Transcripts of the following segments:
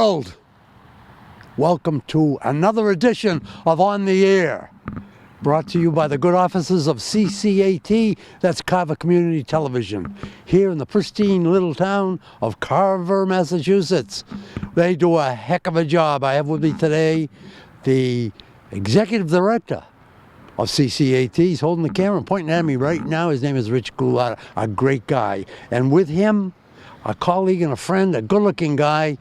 world! Welcome to another edition of On the Air, brought to you by the good offices of CCAT, that's Carver Community Television, here in the pristine little town of Carver, Massachusetts. They do a heck of a job. I have with me today the executive director of CCAT. He's holding the camera and pointing at me right now. His name is Rich Goulart, a great guy. And with him, a colleague and a friend, a good-looking guy,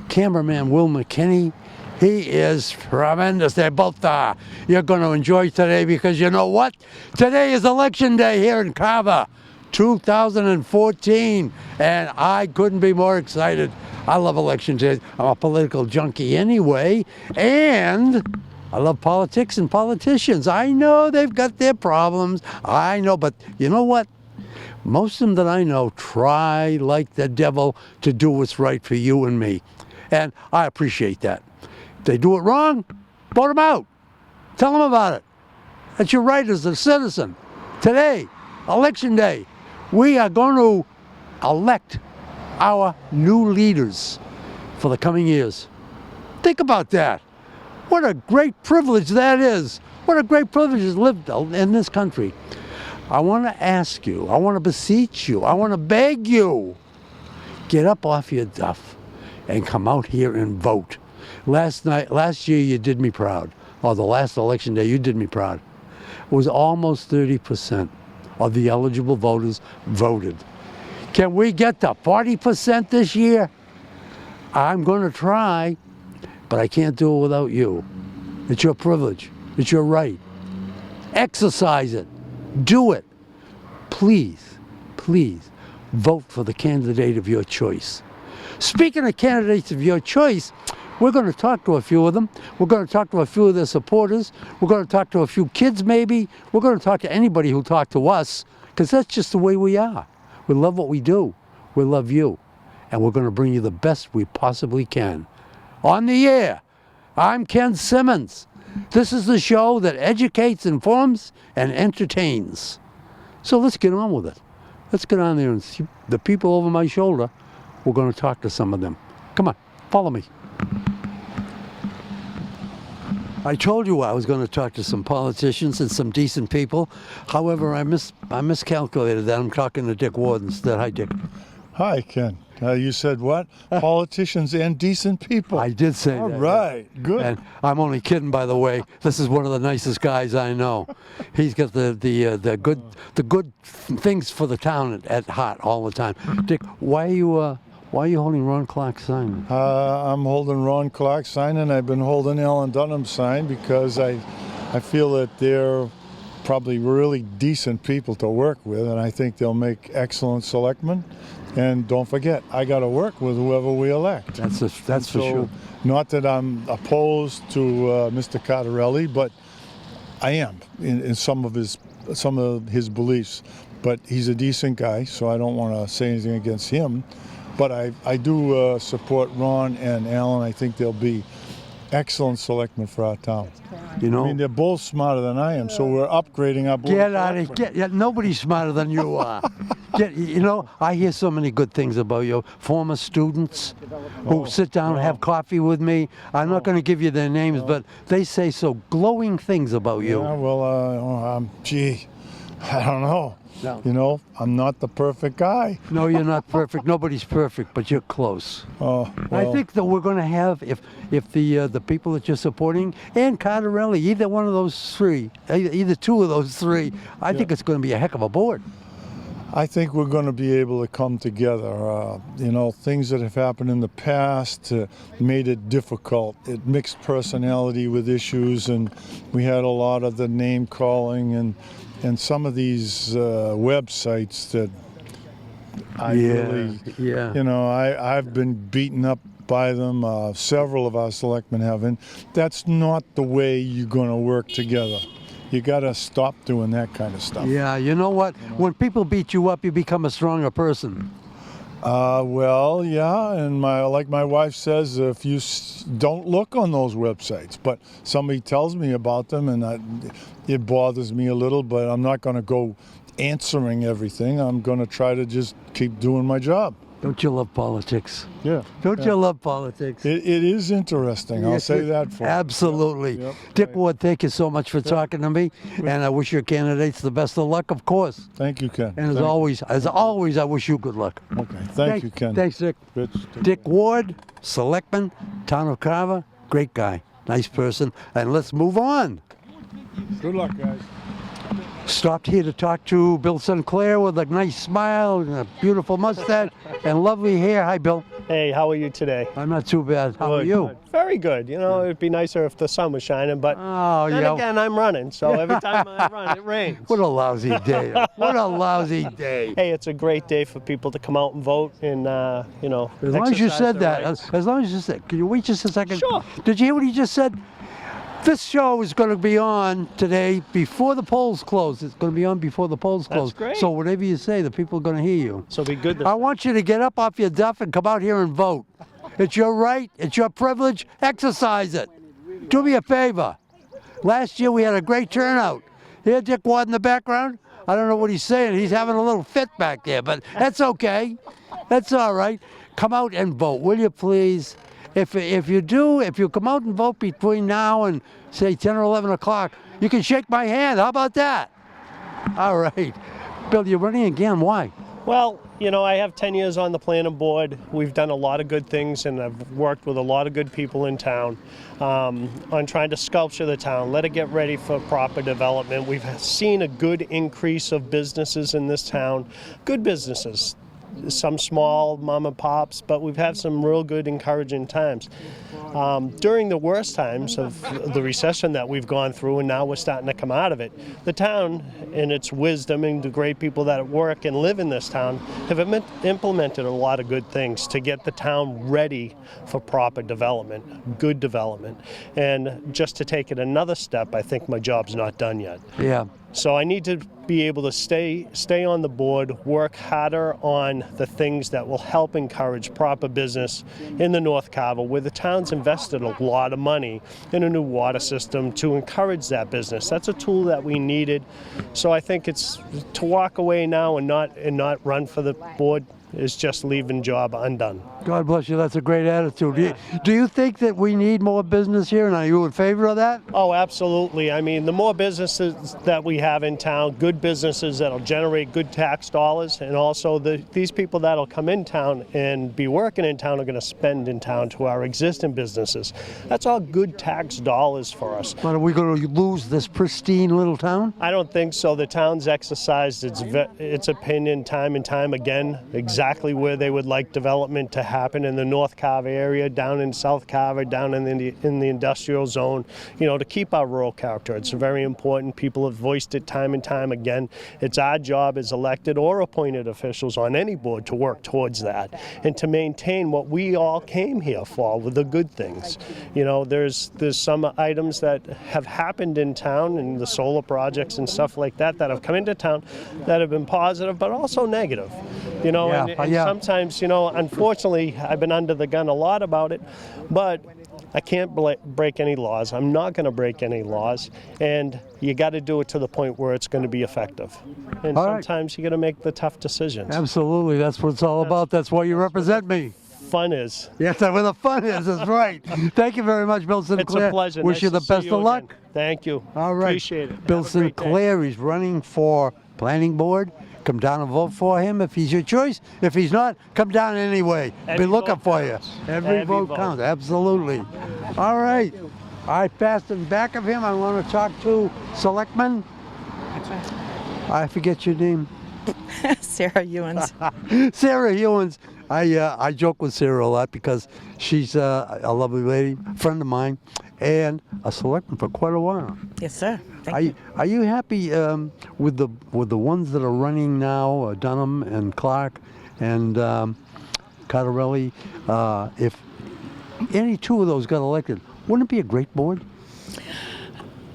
cameraman Will McKinney. He is tremendous. They both are. You're going to enjoy today because you know what? Today is election day here in Carver, 2014, and I couldn't be more excited. I love election days. I'm a political junkie anyway, and I love politics and politicians. I know they've got their problems. I know, but you know what? Most of them that I know try like the devil to do what's right for you and me. And I appreciate that. If they do it wrong, vote them out. Tell them about it. That's your right as a citizen. Today, election day, we are going to elect our new leaders for the coming years. Think about that. What a great privilege that is. What a great privilege to live in this country. I want to ask you, I want to beseech you, I want to beg you, get up off your duff and come out here and vote. Last year you did me proud, or the last election day you did me proud. It was almost 30% of the eligible voters voted. Can we get to 40% this year? I'm going to try, but I can't do it without you. It's your privilege. It's your right. Exercise it. Do it. Please, please vote for the candidate of your choice. Speaking of candidates of your choice, we're going to talk to a few of them. We're going to talk to a few of their supporters. We're going to talk to a few kids maybe. We're going to talk to anybody who talked to us, because that's just the way we are. We love what we do. We love you. And we're going to bring you the best we possibly can. On the air, I'm Ken Simmons. This is the show that educates, informs, and entertains. So let's get on with it. Let's get on there and see the people over my shoulder. We're going to talk to some of them. Come on, follow me. I told you I was going to talk to some politicians and some decent people. However, I miscalculated that. I'm talking to Dick Ward instead. Hi, Dick. Hi, Ken. You said what? Politicians and decent people. I did say All that. All right, good. And I'm only kidding, by the way. This is one of the nicest guys I know. He's got the good things for the town at heart all the time. Dick, why are you holding Ron Clark's sign? I'm holding Ron Clark's sign, and I've been holding Alan Dunham's sign because I feel that they're probably really decent people to work with, and I think they'll make excellent selectmen. And don't forget, I got to work with whoever we elect. That's for sure. Not that I'm opposed to Mr. Cardarelli, but I am in some of his beliefs. But he's a decent guy, so I don't want to say anything against him. But I do support Ron and Alan. I think they'll be excellent selectmen for our town. You know, I mean, they're both smarter than I am, so we're upgrading our board. Get out of here. Nobody's smarter than you are. I hear so many good things about you. Former students who sit down and have coffee with me. I'm not going to give you their names, but they say so glowing things about you. Yeah, well, gee, I don't know. No. You know, I'm not the perfect guy. No, you're not perfect. Nobody's perfect, but you're close. Oh, well. I think that we're going to have, if the people that you're supporting and Cardarelli, either one of those three, either two of those three, I think it's going to be a heck of a board. I think we're going to be able to come together. Things that have happened in the past made it difficult. It mixed personality with issues, and we had a lot of the name calling and some of these websites that I've been beaten up by them. Several of our selectmen have, and that's not the way you're going to work together. You got to stop doing that kind of stuff. Yeah, you know what? When people beat you up, you become a stronger person. Well, yeah, and like my wife says, if you don't look on those websites, but somebody tells me about them, and it bothers me a little, but I'm not going to go answering everything. I'm going to try to just keep doing my job. Don't you love politics? Yeah. Don't you love politics? It is interesting. I'll say that for you. Absolutely. Yep, Dick right. Ward, thank you so much for talking to me, and I wish your candidates the best of luck, of course. Thank you, Ken. And as always, I wish you good luck. Okay. Thank you, Ken. Thanks, Dick. Rich, take Dick care. Ward, selectman, town of Carver, great guy, nice person, and let's move on. Good luck, guys. Stopped here to talk to Bill Sinclair with a nice smile and a beautiful mustache and lovely hair. Hi, Bill. Hey, how are you today? I'm not too bad. How are Good, you? good. Very good. You know, it'd be nicer if the sun was shining, but Oh, then yeah. again, I'm running, so every time I run, it rains. What a lousy day. What a lousy day. Hey, it's a great day for people to come out and vote and, you know, As long as you exercise said their that, rights. as long as you said, can you wait just a second? Sure. Did you hear what he just said? This show is going to be on today before the polls close. It's going to be on before the polls close. great. So whatever you say, the people are going to hear you. So be good. I want you to get up off your duff and come out here and vote. It's your right. It's your privilege. Exercise it. Do me a favor. Last year we had a great turnout. Here, Dick Ward in the background. I don't know what he's saying. He's having a little fit back there, but that's okay. That's all right. Come out and vote, will you please? If you come out and vote between now and say 10 or 11 o'clock, you can shake my hand. How about that? All right. Bill, you're running again. Why? Well, you know, I have 10 years on the planning board. We've done a lot of good things, and I've worked with a lot of good people in town on trying to sculpture the town, let it get ready for proper development. We've seen a good increase of businesses in this town, good businesses. Some small mom and pops, but we've had some real good encouraging times. During the worst times of the recession that we've gone through, and now we're starting to come out of it, the town, in its wisdom and the great people that work and live in this town, have implemented a lot of good things to get the town ready for proper development, good development. And just to take it another step, I think my job's not done yet. Yeah. So I need to be able to stay on the board, work harder on the things that will help encourage proper business in the North Carver, where the town's invested a lot of money in a new water system to encourage that business. That's a tool that we needed. So I think it's to walk away now and not run for the board is just leaving job undone. God bless you. That's a great attitude. Do you think that we need more business here, and are you in favor of that? Oh, absolutely. I mean, the more businesses that we have in town, good businesses that'll generate good tax dollars, and also these people that'll come in town and be working in town are going to spend in town to our existing businesses. That's all good tax dollars for us. But are we going to lose this pristine little town? I don't think so. The town's exercised its opinion time and time again, exactly where they would like development to happen in the North Carver area, down in South Carver, down in the industrial zone, you know, to keep our rural character. It's very important. People have voiced it time and time again. It's our job as elected or appointed officials on any board to work towards that and to maintain what we all came here for, with the good things. You know, there's some items that have happened in town, and the solar projects and stuff like that have come into town that have been positive, but also negative. You know, and sometimes, you know, unfortunately, I've been under the gun a lot about it, but I can't break any laws. I'm not going to break any laws, and you got to do it to the point where it's going to be effective. And sometimes you got to make the tough decisions. Absolutely. That's what it's all about. That's why you represent me. Fun is. Yes, that's where the fun is. That's right. Thank you very much, Bill Sinclair. It's a pleasure. Wish Nice you the to see best you of luck. again. Thank you. All right. Appreciate it. Bill Have a great day. Sinclair, he's running for planning board. Come down and vote for him if he's your choice. If he's not, come down anyway. Every Be looking vote for counts. you. Every vote counts. Absolutely. All right. I passed in back of him. I want to talk to Selectman. I forget your name. Sarah Ewens. Sarah Ewens. I joke with Sarah a lot because she's a lovely lady, friend of mine, and a selectman for quite a while. Yes, sir. Thank you. Are you happy with the ones that are running now, Dunham and Clark and Cottarelli? If any two of those got elected, wouldn't it be a great board?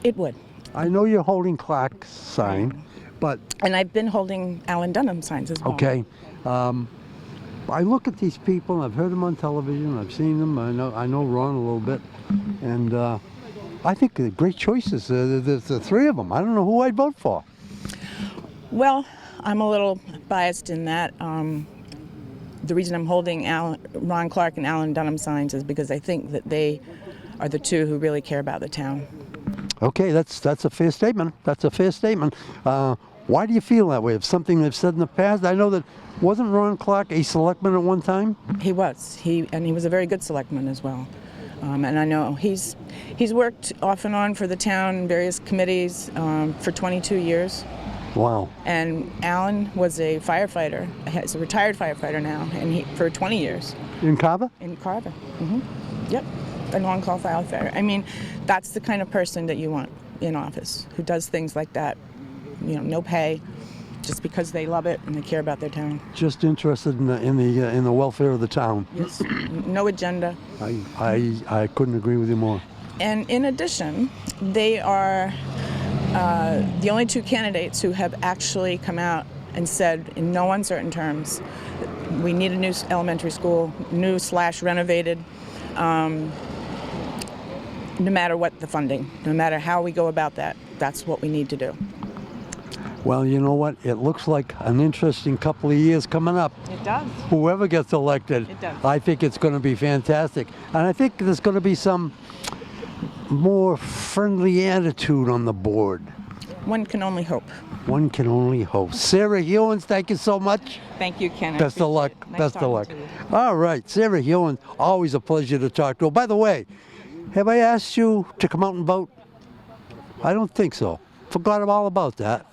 It would. I know you're holding Clark's sign, but And I've been holding Alan Dunham signs as well. okay. I look at these people. I've heard them on television. I've seen them. I know Ron a little bit, and I think they're great choices. There's the three of them. I don't know who I'd vote for. Well, I'm a little biased in that the reason I'm holding Ron Clark and Alan Dunham signs is because I think that they are the two who really care about the town. Okay, that's a fair statement. That's a fair statement. Why do you feel that way? Of something they've said in the past? I know that wasn't Ron Clark a selectman at one time? He was. He was a very good selectman as well. And I know he's worked off and on for the town in various committees for 22 years. Wow. And Alan was a firefighter. He's a retired firefighter now, and for 20 years. In Carver? In Carver. Yep. A on-call firefighter. I mean, that's the kind of person that you want in office, who does things like that. No pay, just because they love it and they care about their town. Just interested in the welfare of the town. Yes. No agenda. I couldn't agree with you more. And in addition, they are the only two candidates who have actually come out and said in no uncertain terms, we need a new elementary school, new/renovated, no matter what the funding, no matter how we go about that, that's what we need to do. Well, you know what? It looks like an interesting couple of years coming up. It does. Whoever gets elected, It does. I think it's going to be fantastic. And I think there's going to be some more friendly attitude on the board. One can only hope. One can only hope. Sarah Hewins, thank you so much. Thank you, Ken. I Best of luck. appreciate it. Nice Best of talking luck. to you. All right, Sarah Hewins, always a pleasure to talk to. By the way, have I asked you to come out and vote? I don't think so. Forgot all about that.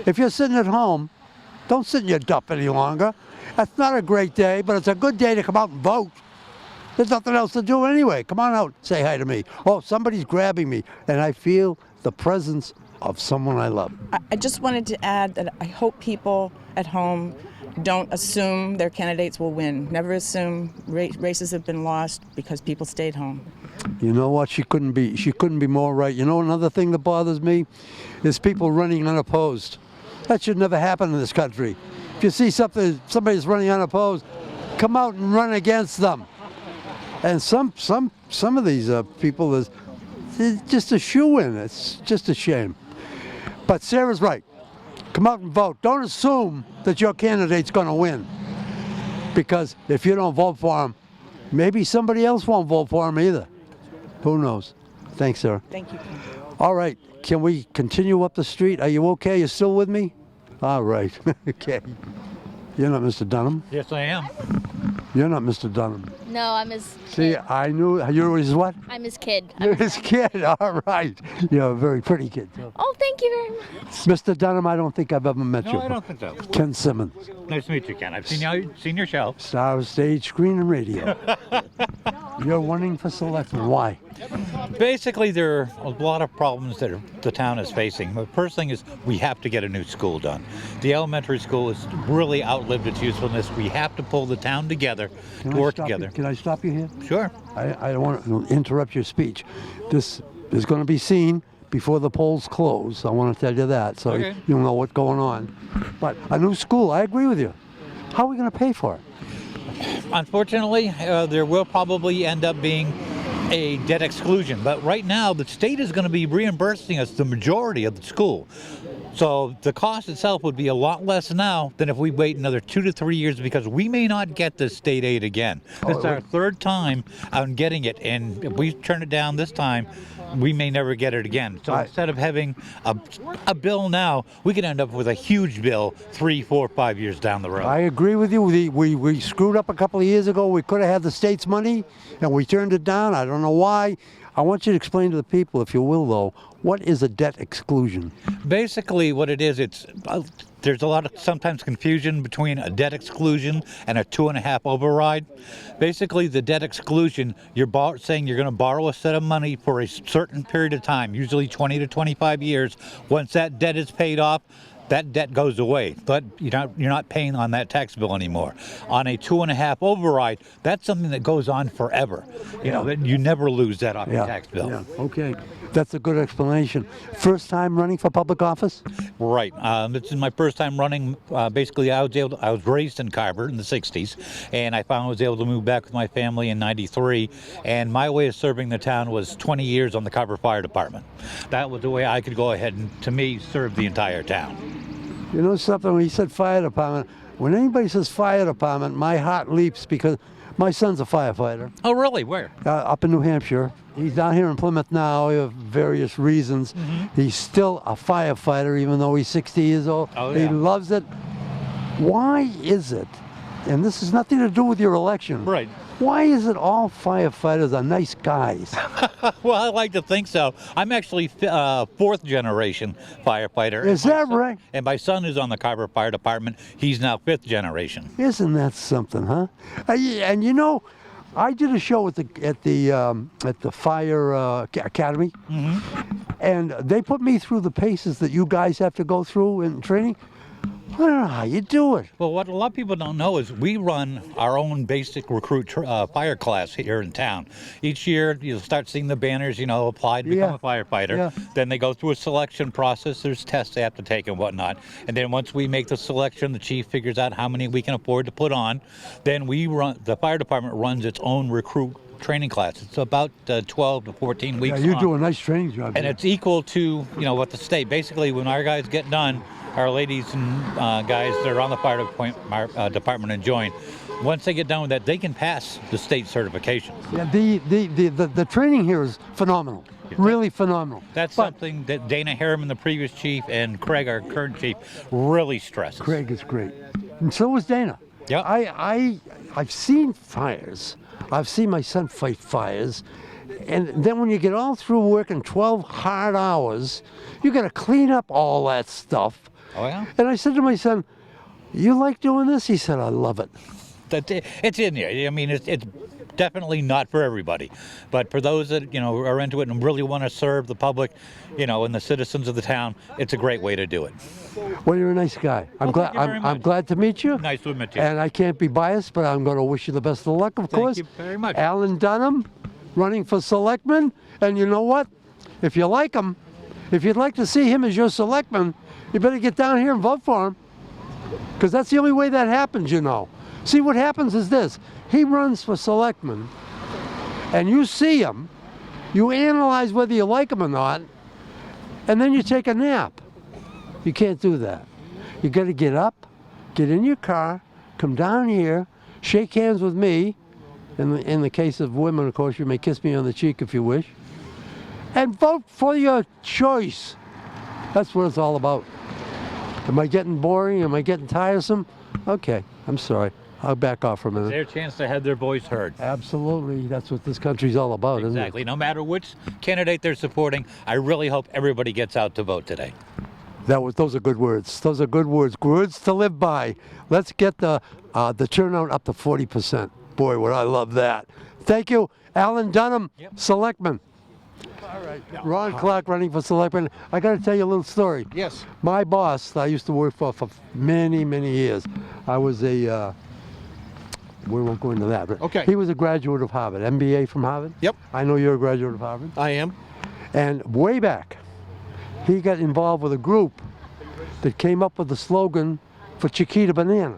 If you're sitting at home, don't sit in your duff any longer. That's not a great day, but it's a good day to come out and vote. There's nothing else to do anyway. Come on out, say hi to me. Oh, somebody's grabbing me, and I feel the presence of someone I love. I just wanted to add that I hope people at home don't assume their candidates will win. Never assume races have been lost because people stayed home. You know what? She couldn't be more right. You know, another thing that bothers me is people running unopposed. That should never happen in this country. If you see somebody's running unopposed, come out and run against them. And some of these people is just a shoo-in. It's just a shame. But Sarah's right. Come out and vote. Don't assume that your candidate's going to win. Because if you don't vote for him, maybe somebody else won't vote for him either. Who knows? Thanks, Sarah. Thank you, Ken. All right. Can we continue up the street? Are you okay? You still with me? All right. Okay. You're not Mr. Dunham. Yes, I am. You're not Mr. Dunham. No, I'm his See, kid. I knew you're his what? I'm his kid. You're his kid. All right. You're a very pretty kid, too. Oh, thank you very much. Mr. Dunham, I don't think I've ever met you. No, I don't think so. Ken Simmons, Nice to meet you, Ken. I've seen your show. star of stage, screen, and radio. You're running for selectman. Why? Basically, there are a lot of problems that the town is facing. The first thing is we have to get a new school done. The elementary school has really outlived its usefulness. We have to pull the town together Can to I work stop you? together. Can I stop you here? Sure. I don't want to interrupt your speech. This is going to be seen before the polls close. I want to tell you that, so Okay. you'll know what's going on. But a new school, I agree with you. How are we going to pay for it? Unfortunately, there will probably end up being a debt exclusion. But right now, the state is going to be reimbursing us the majority of the school. So the cost itself would be a lot less now than if we wait another 2 to 3 years, because we may not get this state aid again. This is our third time on getting it, and if we turn it down this time, we may never get it again. So instead of having a bill now, we could end up with a huge bill 3, 4, 5 years down the road. I agree with you. We screwed up a couple of years ago. We could have had the state's money, and we turned it down. I don't know why. I want you to explain to the people, if you will, though, what is a debt exclusion? Basically, what it is, there's a lot of sometimes confusion between a debt exclusion and a 2.5 override. Basically, the debt exclusion, you're saying you're going to borrow a set of money for a certain period of time, usually 20 to 25 years. Once that debt is paid off, that debt goes away, but you're not paying on that tax bill anymore. On a 2.5 override, that's something that goes on forever. You know, you never lose that off your tax bill. Yeah, okay. That's a good explanation. First time running for public office? Right. This is my first time running. Basically, I was raised in Carver in the 60s, and I finally was able to move back with my family in '93. And my way of serving the town was 20 years on the Carver Fire Department. That was the way I could go ahead and, to me, serve the entire town. You know something? When he said fire department, when anybody says fire department, my heart leaps because my son's a firefighter Oh, really? Where? up in New Hampshire. He's down here in Plymouth now for various reasons. He's still a firefighter even though he's 60 years old. Oh, He yeah. loves it. Why is it, and this has nothing to do with your election, Right. why is it all firefighters are nice guys? Well, I like to think so. I'm actually fourth generation firefighter. Is And my that son- right? And my son is on the Carver Fire Department. He's now fifth generation. Isn't that something, huh? And you know, I did a show at the fire academy, and they put me through the paces that you guys have to go through in training. I don't know how you do it. Well, what a lot of people don't know is we run our own basic recruit fire class here in town. Each year, you'll start seeing the banners, apply to become Yeah. a firefighter. Yeah. Then they go through a selection process. There's tests they have to take and whatnot. And then once we make the selection, the chief figures out how many we can afford to put on. Then the fire department runs its own recruit training class. It's about 12 to 14 weeks Yeah, you long. do a nice training job. And here. it's equal to, what the state. Basically, when our guys get done, our ladies and guys that are on the fire department and join, once they get done with that, they can pass the state certifications. Yeah, the training here is phenomenal, really phenomenal. That's But something that Dana Harriman, the previous chief, and Craig, our current chief, really stresses. Craig is great, and so is Dana. Yep. I've seen fires. I've seen my son fight fires. And then when you get all through working 12 hard hours, you got to clean up all that stuff. Oh, yeah? And I said to my son, "You like doing this?" He said, "I love it." It's in there. I mean, it's definitely not for everybody. But for those that, are into it and really want to serve the public, and the citizens of the town, it's a great way to do it. Well, you're a nice guy. I'm Well, thank you very I'm much. glad to meet you. Nice to meet you. And I can't be biased, but I'm going to wish you the best of luck, of Thank course. you very much. Alan Dunham, running for selectman. And you know what? If you like him, if you'd like to see him as your selectman, you better get down here and vote for him. Because that's the only way that happens, See, what happens is this. He runs for selectman, and you see him, you analyze whether you like him or not, and then you take a nap. You can't do that. You got to get up, get in your car, come down here, shake hands with me. In the case of women, of course, you may kiss me on the cheek if you wish, and vote for your choice. That's what it's all about. Am I getting boring? Am I getting tiresome? Okay, I'm sorry. I'll back off for a minute. Their chance to have their voice heard. Absolutely. That's what this country's all about, Exactly. No matter which candidate they're supporting, I really hope everybody gets out to vote today. isn't it? Those are good words. Those are good words. Words to live by. Let's get the turnout up to 40%. Boy, would I love that. Thank you, Alan Dunham, Selectman. All right. Ron Clark running for Selectman. I got to tell you a little story. Yes. My boss, I used to work for many, many years. I was we won't go into that. But Okay. He was a graduate of Harvard, MBA from Harvard. Yep. I know you're a graduate of Harvard. I am. And way back, he got involved with a group that came up with the slogan for Chiquita Banana.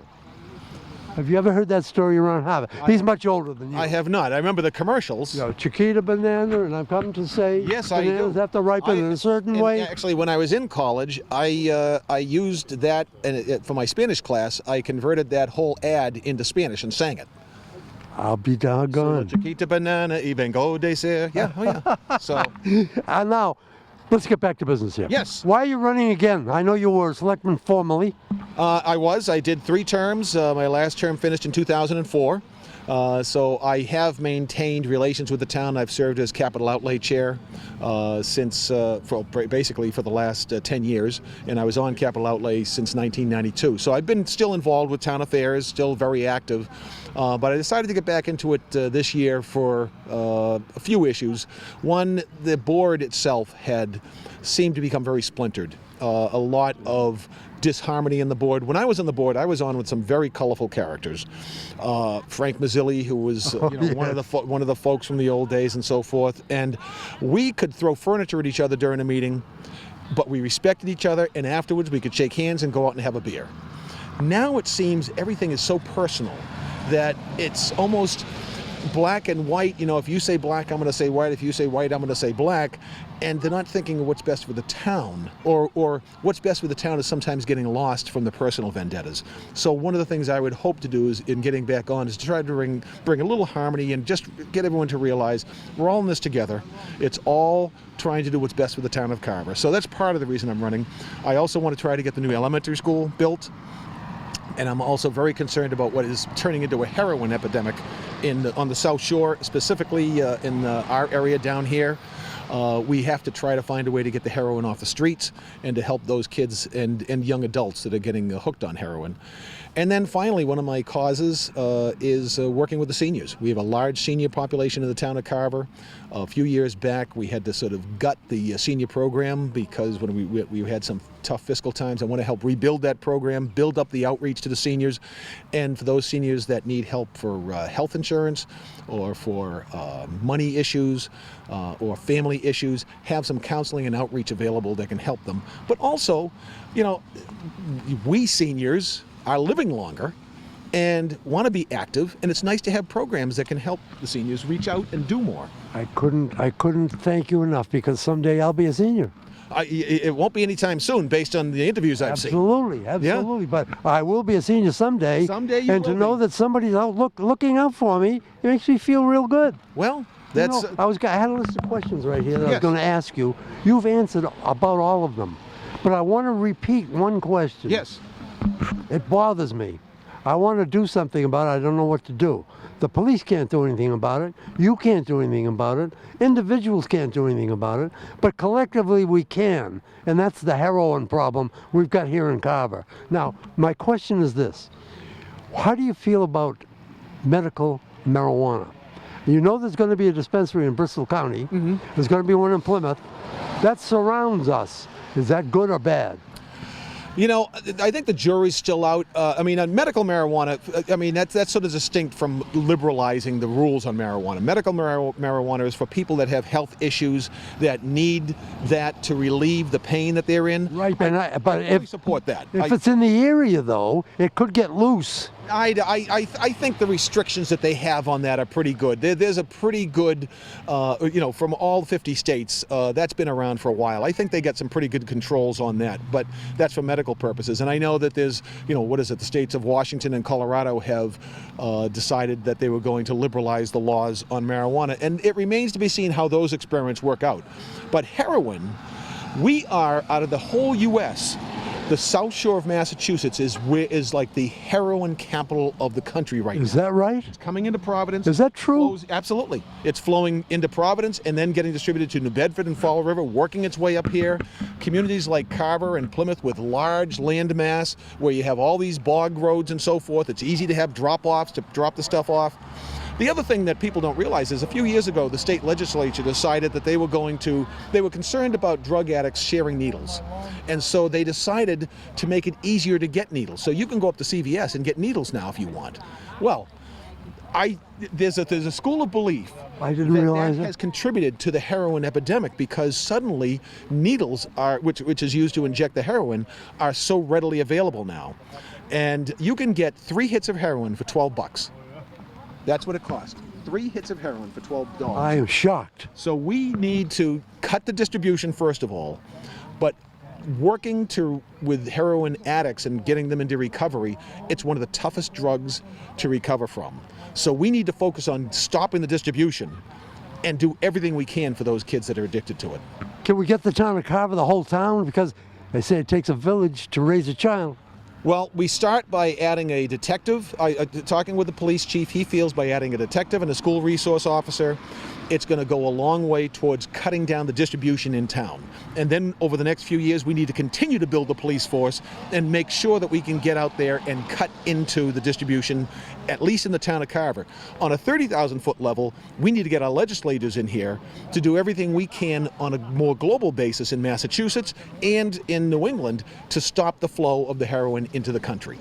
Have you ever heard that story around Harvard? He's much older than you. I have not. I remember the commercials. Chiquita Banana, and I've come to say Yes, I bananas do. have to ripen in a certain and way. Actually, when I was in college, I used that, and for my Spanish class, I converted that whole ad into Spanish and sang it. I'll be doggone. Chiquita banana y vengo de ser. Yeah, oh yeah. So, And now, let's get back to business here. Yes. Why are you running again? I know you were a selectman formerly. I did 3 terms. My last term finished in 2004. So I have maintained relations with the town. I've served as capital outlay chair basically for the last 10 years, and I was on capital outlay since 1992. So I've been still involved with town affairs, still very active. But I decided to get back into it this year for a few issues. One, the board itself had seemed to become very splintered. A lot of disharmony in the board. When I was on the board, I was on with some very colorful characters. Frank Mazzilli, who was one of the folks from the old days and so forth. And we could throw furniture at each other during a meeting, but we respected each other, and afterwards we could shake hands and go out and have a beer. Now it seems everything is so personal that it's almost black and white, if you say black, I'm going to say white. If you say white, I'm going to say black. And they're not thinking of what's best for the town, or what's best for the town is sometimes getting lost from the personal vendettas. So one of the things I would hope to do is, in getting back on, is to try to bring a little harmony and just get everyone to realize we're all in this together. It's all trying to do what's best for the town of Carver. So that's part of the reason I'm running. I also want to try to get the new elementary school built. And I'm also very concerned about what is turning into a heroin epidemic on the South Shore, specifically in our area down here. We have to try to find a way to get the heroin off the streets and to help those kids and young adults that are getting hooked on heroin. And then finally, one of my causes is working with the seniors. We have a large senior population in the town of Carver. A few years back, we had to sort of gut the senior program because when we had some tough fiscal times. I want to help rebuild that program, build up the outreach to the seniors, and for those seniors that need help for health insurance or for money issues or family issues, have some counseling and outreach available that can help them. But also, we seniors are living longer and want to be active, and it's nice to have programs that can help the seniors reach out and do more. I couldn't thank you enough, because someday I'll be a senior. It won't be anytime soon, based on the interviews I've seen. Absolutely. Yeah. But I will be a senior someday. Someday you and will to know be. that somebody's out looking out for me, it makes me feel real good. Well, that's... I had a list of questions right here that I was Yes. going to ask you. You've answered about all of them, but I want to repeat one question. Yes. It bothers me. I want to do something about it. I don't know what to do. The police can't do anything about it. You can't do anything about it. Individuals can't do anything about it. But collectively we can. And that's the heroin problem we've got here in Carver. Now, my question is this. How do you feel about medical marijuana? You know there's going to be a dispensary in Bristol County. Mm-hmm. There's going to be one in Plymouth. That surrounds us. Is that good or bad? I think the jury's still out. On medical marijuana, that's sort of distinct from liberalizing the rules on marijuana. Medical marijuana is for people that have health issues that need that to relieve the pain that they're in. Right, but I really support that. If it's in the area, though, it could get loose. I think the restrictions that they have on that are pretty good. There's a pretty good, from all 50 states, that's been around for a while. I think they got some pretty good controls on that, but that's for medical purposes. And I know that there's, the states of Washington and Colorado have decided that they were going to liberalize the laws on marijuana. And it remains to be seen how those experiments work out. But heroin, we are, out of the whole U.S., the South Shore of Massachusetts is like the heroin capital of the country right now. Is that right? It's coming into Providence. Is that true? Absolutely. It's flowing into Providence and then getting distributed to New Bedford and Fall River, working its way up here. Communities like Carver and Plymouth with large land mass where you have all these bog roads and so forth. It's easy to have drop-offs to drop the stuff off. The other thing that people don't realize is a few years ago, the state legislature decided that they were concerned about drug addicts sharing needles. And so they decided to make it easier to get needles. So you can go up to CVS and get needles now if you want. Well, there's a school of belief I didn't realize that has contributed to the heroin epidemic, because suddenly needles which is used to inject the heroin, are so readily available now. And you can get 3 hits of heroin for $12. That's what it cost. 3 hits of heroin for $12. I am shocked. So we need to cut the distribution first of all, but working with heroin addicts and getting them into recovery, it's one of the toughest drugs to recover from. So we need to focus on stopping the distribution and do everything we can for those kids that are addicted to it. Can we get the town of Carver, the whole town? Because they say it takes a village to raise a child. Well, we start by adding a detective. Talking with the police chief, he feels by adding a detective and a school resource officer, it's going to go a long way towards cutting down the distribution in town. And then over the next few years, we need to continue to build the police force and make sure that we can get out there and cut into the distribution, at least in the town of Carver. On a 30,000-foot level, we need to get our legislators in here to do everything we can on a more global basis in Massachusetts and in New England to stop the flow of the heroin into the country.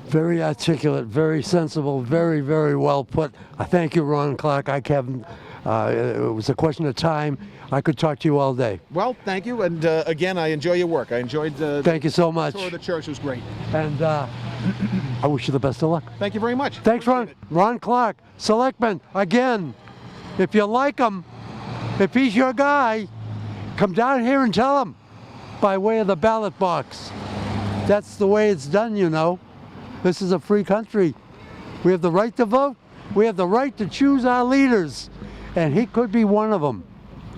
Very articulate, very sensible, very, very well put. I thank you, Ron Clark. It was a question of time. I could talk to you all day. Well, thank you. And again, I enjoy your work. I enjoyed Thank you so much. The tour of the church was great. And I wish you the best of luck. Thank you very much. Thanks, Ron. Appreciate it. Ron Clark, Selectman. Again, if you like him, if he's your guy, come down here and tell him by way of the ballot box. That's the way it's done, you know. This is a free country. We have the right to vote. We have the right to choose our leaders. And he could be one of them.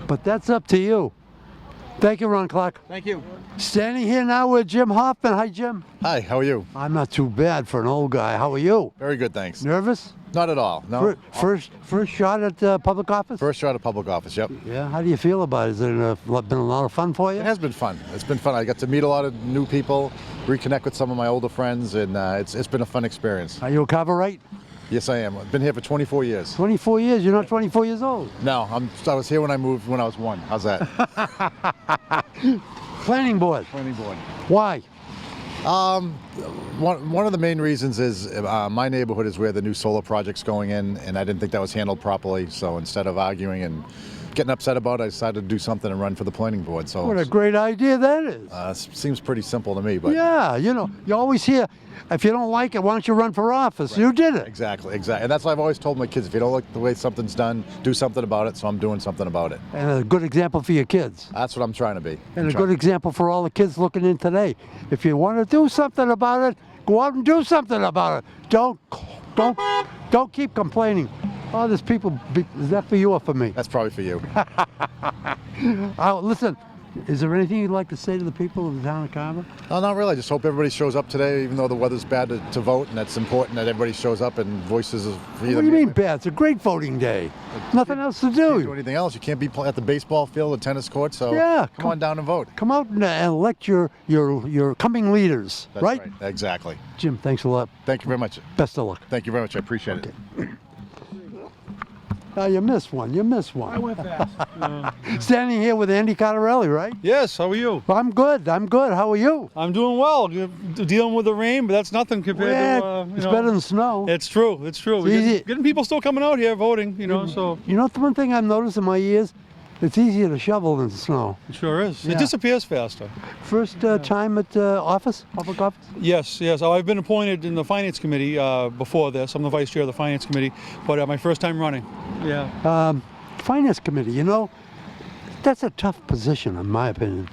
But that's up to you. Thank you, Ron Clark. Thank you. Standing here now with Jim Hoffman. Hi, Jim. Hi, how are you? I'm not too bad for an old guy. How are you? Very good, thanks. Nervous? Not at all. No. First shot at public office? First shot at public office, yep. Yeah, how do you feel about it? Has it been a lot of fun for you? It has been fun. It's been fun. I got to meet a lot of new people, reconnect with some of my older friends, and it's been a fun experience. Are you a Carverite? Yes, I am. I've been here for 24 years. 24 years? You're not 24 years old? No, I was here when I moved when I was 1. How's that? Planning board. Planning board. Why? One of the main reasons is my neighborhood is where the new solar project's going in, and I didn't think that was handled properly. So instead of arguing and getting upset about it, I decided to do something and run for the planning board. So What a great idea that is. seems pretty simple to me, but Yeah, you know, you always hear, if you don't like it, why don't you run for office? You did it. exactly. And that's why I've always told my kids: if you don't like the way something's done, do something about it. So I'm doing something about it. And a good example for your kids. That's what I'm trying to be. And a good example for all the kids looking in today. If you want to do something about it, go out and do something about it. Don't keep complaining. Oh, there's people. Is that for you or for me? That's probably for you. Listen, is there anything you'd like to say to the people of the town of Carver? No, not really. I just hope everybody shows up today, even though the weather's bad to vote, and it's important that everybody shows up and voices. What do you mean bad? It's a great voting day. Nothing else to You can't do do. anything else. You can't be at the baseball field or tennis court. So Yeah, come on down and vote. Come out and elect your coming leaders, That's right? Exactly. Jim, thanks a lot. Thank you very much. Best of luck. Thank you very much. I appreciate it. Now you missed one. You missed one. I went fast. Standing here with Andy Cottarelli, right? Yes, how are you? I'm good. How are you? I'm doing well. You're dealing with the rain, but that's nothing compared to, It's better than snow. It's true, it's true. It's We're easy. getting people still coming out here voting, so You know, the one thing I've noticed in my years, it's easier to shovel than snow. it sure is. Yeah. It disappears faster. First time at public office? Yes. Oh, I've been appointed in the Finance Committee before this. I'm the Vice Chair of the Finance Committee, but my first time running. Yeah. Finance committee, you know, that's a tough position in my opinion.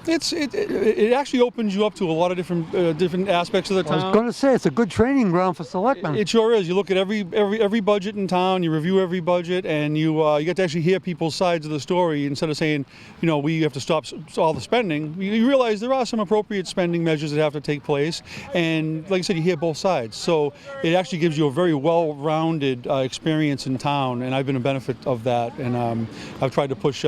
It actually opens you up to a lot of different aspects of the I was town. going to say it's a good training ground for selectmen. It sure is. You look at every budget in town, you review every budget, and you get to actually hear people's sides of the story instead of saying, we have to stop all the spending. You realize there are some appropriate spending measures that have to take place, and like I said, you hear both sides. So it actually gives you a very well-rounded experience in town, and I've been a benefit of that. And I've tried to push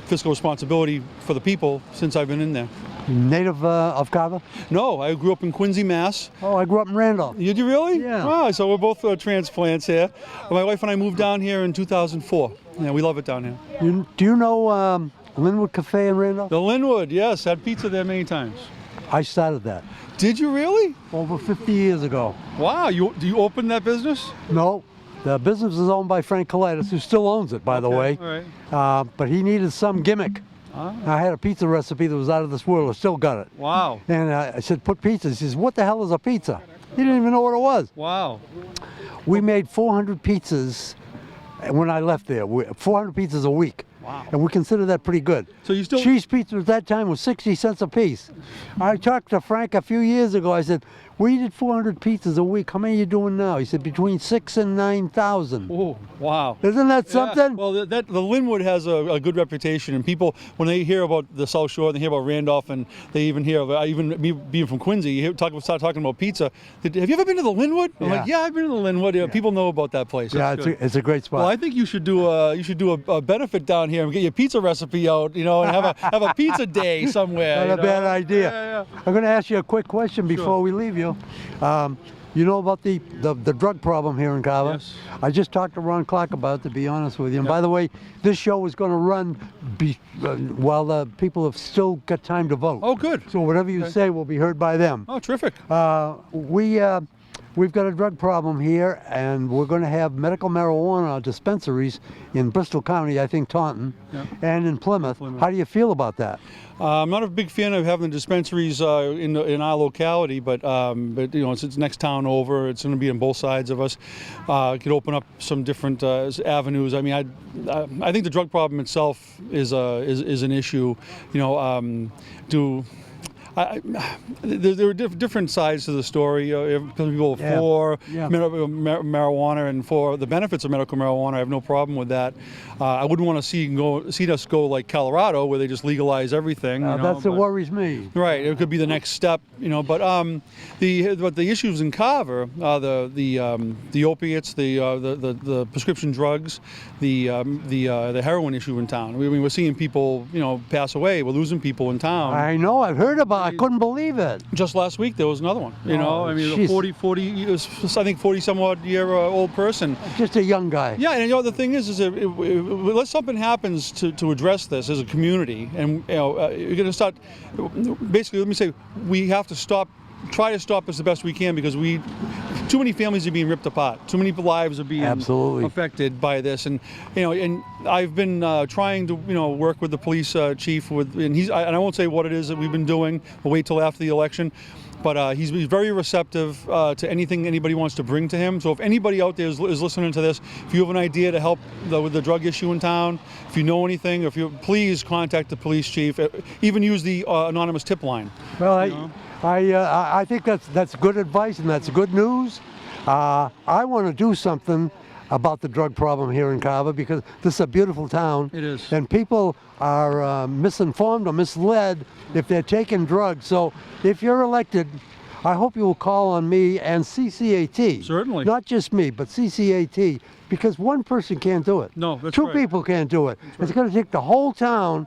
fiscal responsibility for the people since I've been in there. Native of Carver? No, I grew up in Quincy, Mass. Oh, I grew up in Randolph. Did you really? Yeah. Wow, so we're both transplants here. My wife and I moved down here in 2004. Yeah, we love it down here. Do you know Linwood Cafe in Randolph? The Linwood, yes, had pizza there many times. I started that Did you really? over 50 years ago. Wow, do you open that business? No, the business is owned by Frank Kalidas, who still owns it, by the way. All right. But he needed some gimmick. I had a pizza recipe that was out of this world. I still got it. Wow. And I said, put pizza. He says, what the hell is a pizza? He didn't even know what it was. Wow. We made 400 pizzas when I left there. 400 pizzas a week. Wow. And we consider that pretty good. So you still Cheese pizza at that time was 60 cents a piece. I talked to Frank a few years ago. I said, we did 400 pizzas a week. How many are you doing now? He said, between 6,000 and 9,000. Oh, wow. Isn't that something? Yeah. Well, the Linwood has a good reputation, and people, when they hear about the South Shore, they hear about Randolph, and they even hear of, even me being from Quincy, you start talking about pizza. Have you ever been to the Linwood? I'm like, yeah, I've been to the Linwood. Yeah, people know about that place. Yeah, That's good. it's a great spot. Well, I think you should do a benefit down here and get your pizza recipe out, and have a pizza day somewhere. Not a bad idea. Yeah. I'm going to ask you a quick question before we leave you. You know about the drug problem here in Carver? Yes. I just talked to Ron Clark about it, to be honest with you. And by the way, this show is going to run while the people have still got time to vote. Oh, good. So whatever you say will be heard by them. Oh, terrific. We we've got a drug problem here, and we're going to have medical marijuana dispensaries in Bristol County, I think Taunton, and in Plymouth. How do you feel about that? I'm not a big fan of having the dispensaries in our locality, but you know, it's next town over. It's going to be on both sides of us. It could open up some different avenues. I mean, I think the drug problem itself is an issue. You know, there are different sides to the story. People for marijuana and for the benefits of medical marijuana. I have no problem with that. I wouldn't want to see us go like Colorado, where they just legalize everything. That's what worries me. Right, it could be the next step, you know. But the issues in Carver, the opiates, the prescription drugs, the heroin issue in town. I mean, we're seeing people, you know, pass away. We're losing people in town. I know. I've heard about. I couldn't believe it. Just last week there was another one. You know, I mean, geez. a 40 some odd year old person. Just a young guy. Yeah, and you know the thing is unless something happens to address this as a community, and you know, you're going to start. Basically, let me say, we have to try to stop this the best we can, because too many families are being ripped apart. Too many lives are being affected by this, and you know, and I've been trying to, you know, work with the police chief and I won't say what it is that we've been doing. We'll wait till after the election. But he's very receptive to anything anybody wants to bring to him. So if anybody out there is listening to this, if you have an idea to help with the drug issue in town, if you know anything, please contact the police chief. Even use the anonymous tip line. Well, I think that's good advice, and that's good news. I want to do something about the drug problem here in Carver, because this is a beautiful town. It is. And people are misinformed or misled if they're taking drugs. So if you're elected, I hope you will call on me and CCAT. Certainly. Not just me, but CCAT, because one person can't do it. No, that's Two right. people can't do it. It's going to take the whole town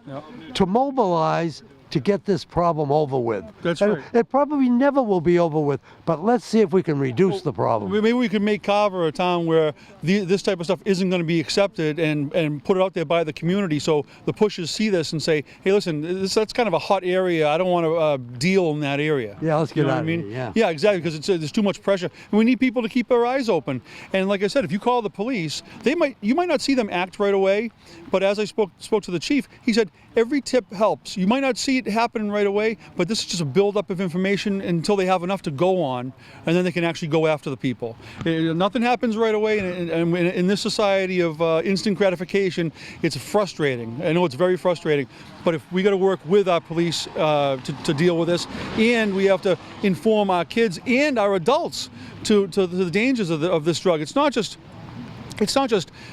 to mobilize to get this problem over with. That's And right. It probably never will be over with, but let's see if we can reduce the problem. Maybe we could make Carver a town where this type of stuff isn't going to be accepted, and put it out there by the community, so the pushers see this and say, hey, listen, that's kind of a hot area. I don't want to deal in that area. Yeah, let's get You know out what I of mean? here, yeah. Yeah, exactly, because there's too much pressure. And we need people to keep their eyes open. And like I said, if you call the police, you might not see them act right away, but as I spoke to the chief, he said every tip helps. You might not see it happening right away, but this is just a buildup of information until they have enough to go on, and then they can actually go after the people. Nothing happens right away, and in this society of instant gratification, it's frustrating. I know it's very frustrating, but if we got to work with our police to deal with this, and we have to inform our kids and our adults to the dangers of this drug. It's not just,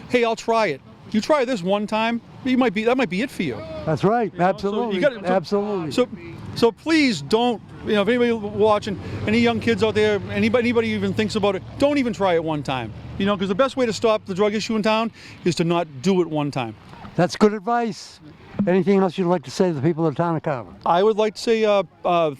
hey, I'll try it. You try this one time, that might be it for you. That's right. You know? Absolutely. Absolutely. So please don't, you know, if anybody watching, any young kids out there, anybody even thinks about it, don't even try it one time. You know, because the best way to stop the drug issue in town is to not do it one time. That's good advice. Anything else you'd like to say to the people of the town of Carver? I would like to say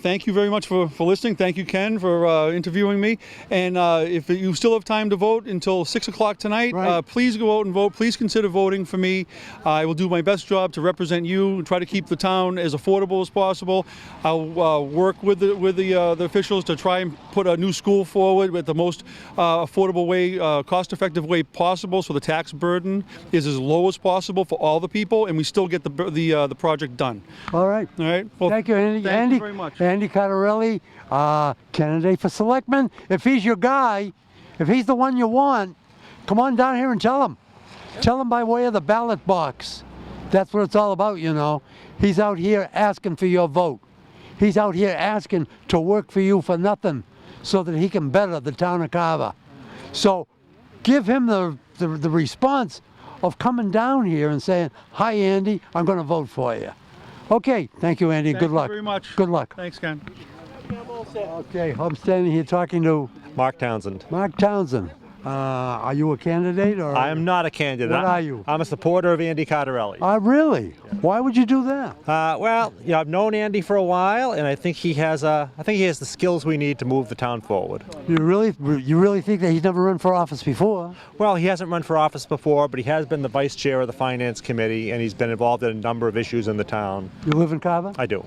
thank you very much for listening. Thank you, Ken, for interviewing me. And if you still have time to vote until 6 o'clock tonight, Right. Please go out and vote. Please consider voting for me. I will do my best job to represent you and try to keep the town as affordable as possible. I'll work with the officials to try and put a new school forward with the most affordable way, cost-effective way possible, so the tax burden is as low as possible for all the people, and we still get the project done. All right. All right. Well, Thank you, Andy. Thank you very much. Andy Cottarelli, candidate for selectman. If he's your guy, if he's the one you want, come on down here and tell him. Tell him by way of the ballot box. That's what it's all about, you know. He's out here asking for your vote. He's out here asking to work for you for nothing so that he can better the town of Carver. So give him the response of coming down here and saying, hi, Andy, I'm going to vote for you. Okay, thank you, Andy. Good luck. Thank you very much. Good luck. Thanks, Ken. Okay, I'm standing here talking to Mark Townsend. Mark Townsend. Are you a candidate or? I am not a candidate. What are you? I'm a supporter of Andy Cottarelli. Really? Why would you do that? Well, you know, I've known Andy for a while, and I think he has the skills we need to move the town forward. You really think that he's never run for office before? Well, he hasn't run for office before, but he has been the vice chair of the finance committee, and he's been involved in a number of issues in the town. You live in Carver? I do.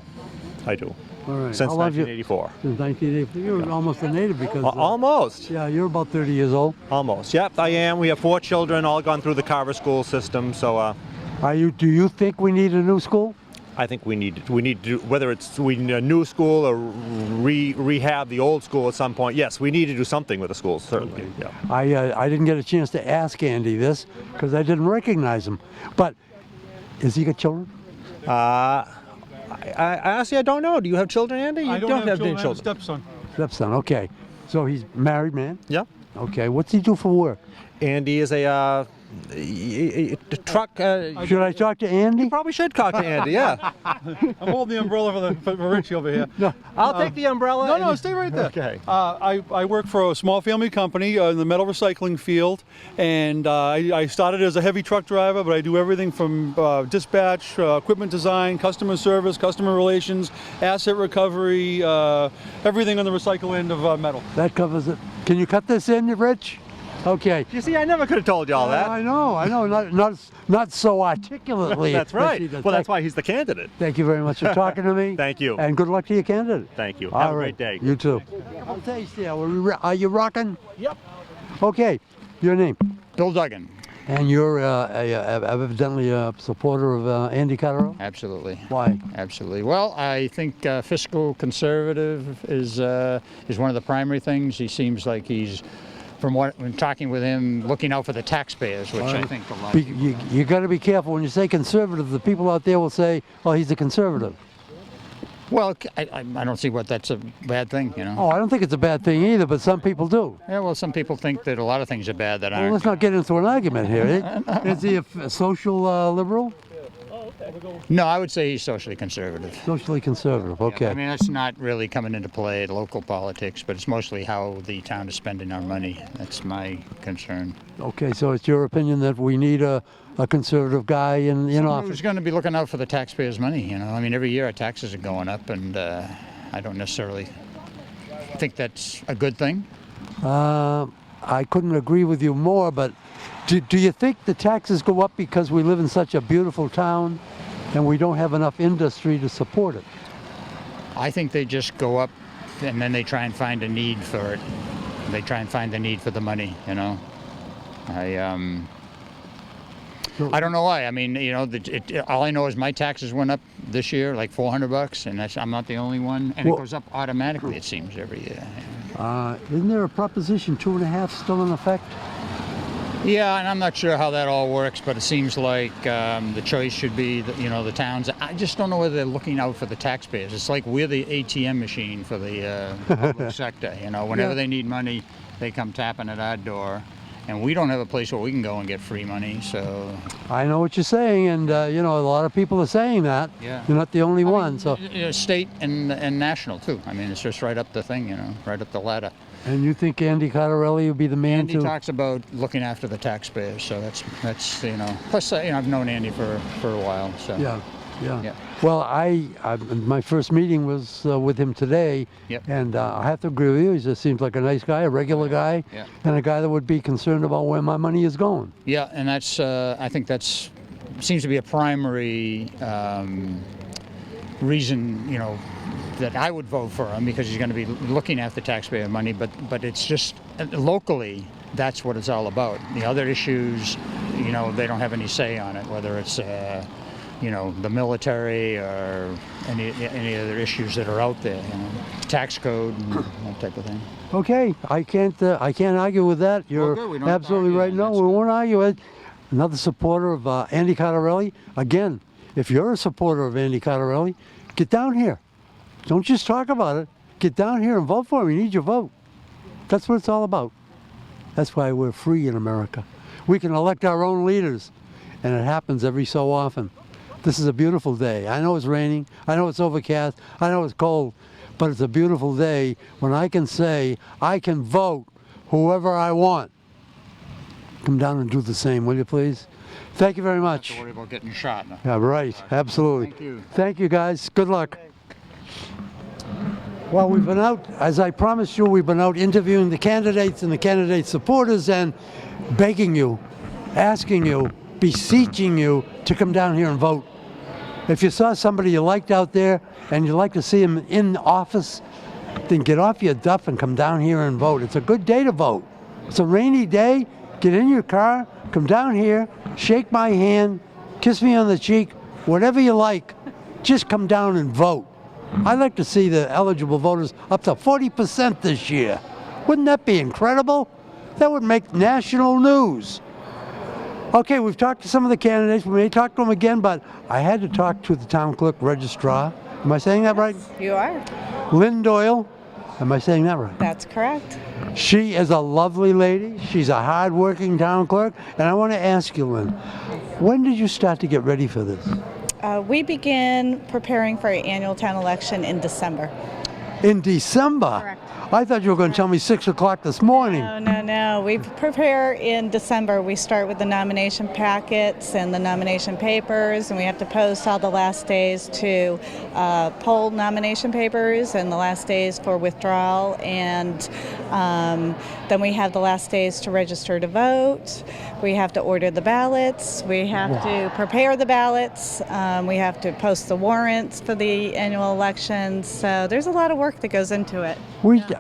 All right. since How long have you- 1984. Since 1980. You're almost a native because. Almost. Yeah, you're about 30 years old. Almost. Yep, I am. We have 4 children, all gone through the Carver school system. So Do you think we need a new school? I think we need to do, whether it's we need a new school or rehab the old school at some point. Yes, we need to do something with the schools, certainly. Yeah. I didn't get a chance to ask Andy this because I didn't recognize him. But has he got children? I honestly, I don't know. Do you have children, Andy? You I don't have any children. I have a children. stepson. Stepson. Okay. So he's married man. Yeah. Okay. What's he do for work? Andy is a truck. Should I talk to Andy? You probably should talk to Andy. Yeah. I'm holding the umbrella for Richie over here. No. I'll take the umbrella. No, stay right there. Okay. I work for a small family company in the metal recycling field, and I started as a heavy truck driver, but I do everything from dispatch, equipment design, customer service, customer relations, asset recovery, everything on the recycle end of metal. That covers it. Can you cut this in, Rich? Okay. You see, I never could have told you all that. I know. Not so articulately. That's as right. he does. Well, that's why he's the candidate. Thank you very much for talking to me. Thank you. And good luck to your candidate. Thank you. All Have a right. great day. You too. I'll taste there. Are you rocking? Yep. Okay. Your name? Bill Duggan. And you're evidently a supporter of Andy Carter? Absolutely. Why? Absolutely. Well, I think fiscal conservative is one of the primary things. He seems like he's, from what I'm talking with him, looking out for the taxpayers, which I think a lot. You got to be careful when you say conservative. The people out there will say, "Oh, he's a conservative." Well, I don't see what that's a bad thing, you know. Oh, I don't think it's a bad thing either, but some people do. Yeah, well, some people think that a lot of things are bad that Well, aren't. let's not get into an argument here. Is he a social liberal? No, I would say he's socially conservative. Socially conservative. Okay. I mean, that's not really coming into play at local politics, but it's mostly how the town is spending our money. That's my concern. Okay, so it's your opinion that we need a conservative guy in office? Who's going to be looking out for the taxpayers' money, you know? I mean, every year our taxes are going up, and I don't necessarily think that's a good thing. I couldn't agree with you more, but do you think the taxes go up because we live in such a beautiful town and we don't have enough industry to support it? I think they just go up, and then they try and find a need for it. They try and find the need for the money, you know? I don't know why. I mean, you know, all I know is my taxes went up this year, like $400, and I'm not the only one. And it goes up automatically, it seems, every year. Isn't there a Proposition 2.5 still in effect? Yeah, and I'm not sure how that all works, but it seems like the choice should be, the towns. I just don't know whether they're looking out for the taxpayers. It's like we're the ATM machine for the public sector. You know, whenever they need money, they come tapping at our door. And we don't have a place where we can go and get free money, so... I know what you're saying, and, a lot of people are saying that. Yeah. You're not the only one, so... State and national, too. I mean, it's just right up the thing, right up the ladder. And you think Andy Cartarelli would be the man Andy talks about looking after the taxpayers, so that's Plus, I've known Andy for a while, so... Yeah. Yeah. Well, my first meeting was with him today, Yep. and I have to agree with you. He just seems like a nice guy, a regular guy, Yeah. and a guy that would be concerned about where my money is going. Yeah, and that's, I think that's, seems to be a primary reason, that I would vote for him, because he's going to be looking after taxpayer money, but it's just, locally, that's what it's all about. The other issues, they don't have any say on it, whether it's, the military or any other issues that are out there, tax code and that type of thing. Okay, I can't argue with that. You're good, we don't have to absolutely argue right. then, No, that's we won't argue it. Another supporter of Andy Cartarelli. Again, if you're a supporter of Andy Cartarelli, get down here. Don't just talk about it. Get down here and vote for him. You need your vote. That's what it's all about. That's why we're free in America. We can elect our own leaders, and it happens every so often. This is a beautiful day. I know it's raining. I know it's overcast. I know it's cold. But it's a beautiful day when I can say I can vote whoever I want. Come down and do the same, will you please? Thank you very much. Don't worry about getting shot. No. Yeah, right. Absolutely. Thank you. Thank you, guys. Good luck. Well, we've been out, as I promised you, we've been out interviewing the candidates and the candidate supporters and begging you, asking you, beseeching you to come down here and vote. If you saw somebody you liked out there and you'd like to see him in office, then get off your duff and come down here and vote. It's a good day to vote. It's a rainy day. Get in your car, come down here, shake my hand, kiss me on the cheek, whatever you like. Just come down and vote. I'd like to see the eligible voters up to 40% this year. Wouldn't that be incredible? That would make national news. Okay, we've talked to some of the candidates. We may talk to them again, but I had to talk to the town clerk registrar. Am I saying that right? You are. Lynn Doyle. Am I saying that right? That's correct. She is a lovely lady. She's a hard-working town clerk. And I want to ask you, Lynn, when did you start to get ready for this? We begin preparing for our annual town election in December. In December? Correct. I thought you were going to tell me 6 o'clock this morning. No. We prepare in December. We start with the nomination packets and the nomination papers, and we have to post all the last days to poll nomination papers and the last days for withdrawal, and then we have the last days to register to vote. We have to order the ballots. We have to prepare the ballots. We have to post the warrants for the annual election. So there's a lot of work that goes into it.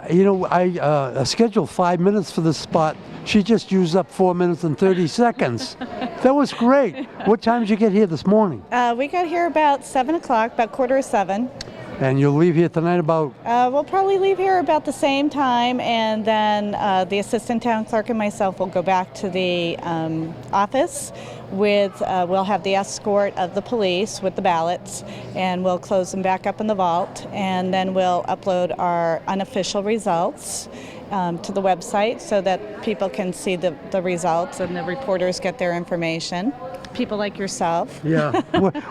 I scheduled 5 minutes for this spot. She just used up 4 minutes and 30 seconds. That was great. What time did you get here this morning? We got here about 7 o'clock, about 6:45. And you'll leave here tonight about? We'll probably leave here about the same time, and then the assistant town clerk and myself will go back to the office we'll have the escort of the police with the ballots, and we'll close them back up in the vault, and then we'll upload our unofficial results to the website so that people can see the results and the reporters get their information. People like yourself. Yeah,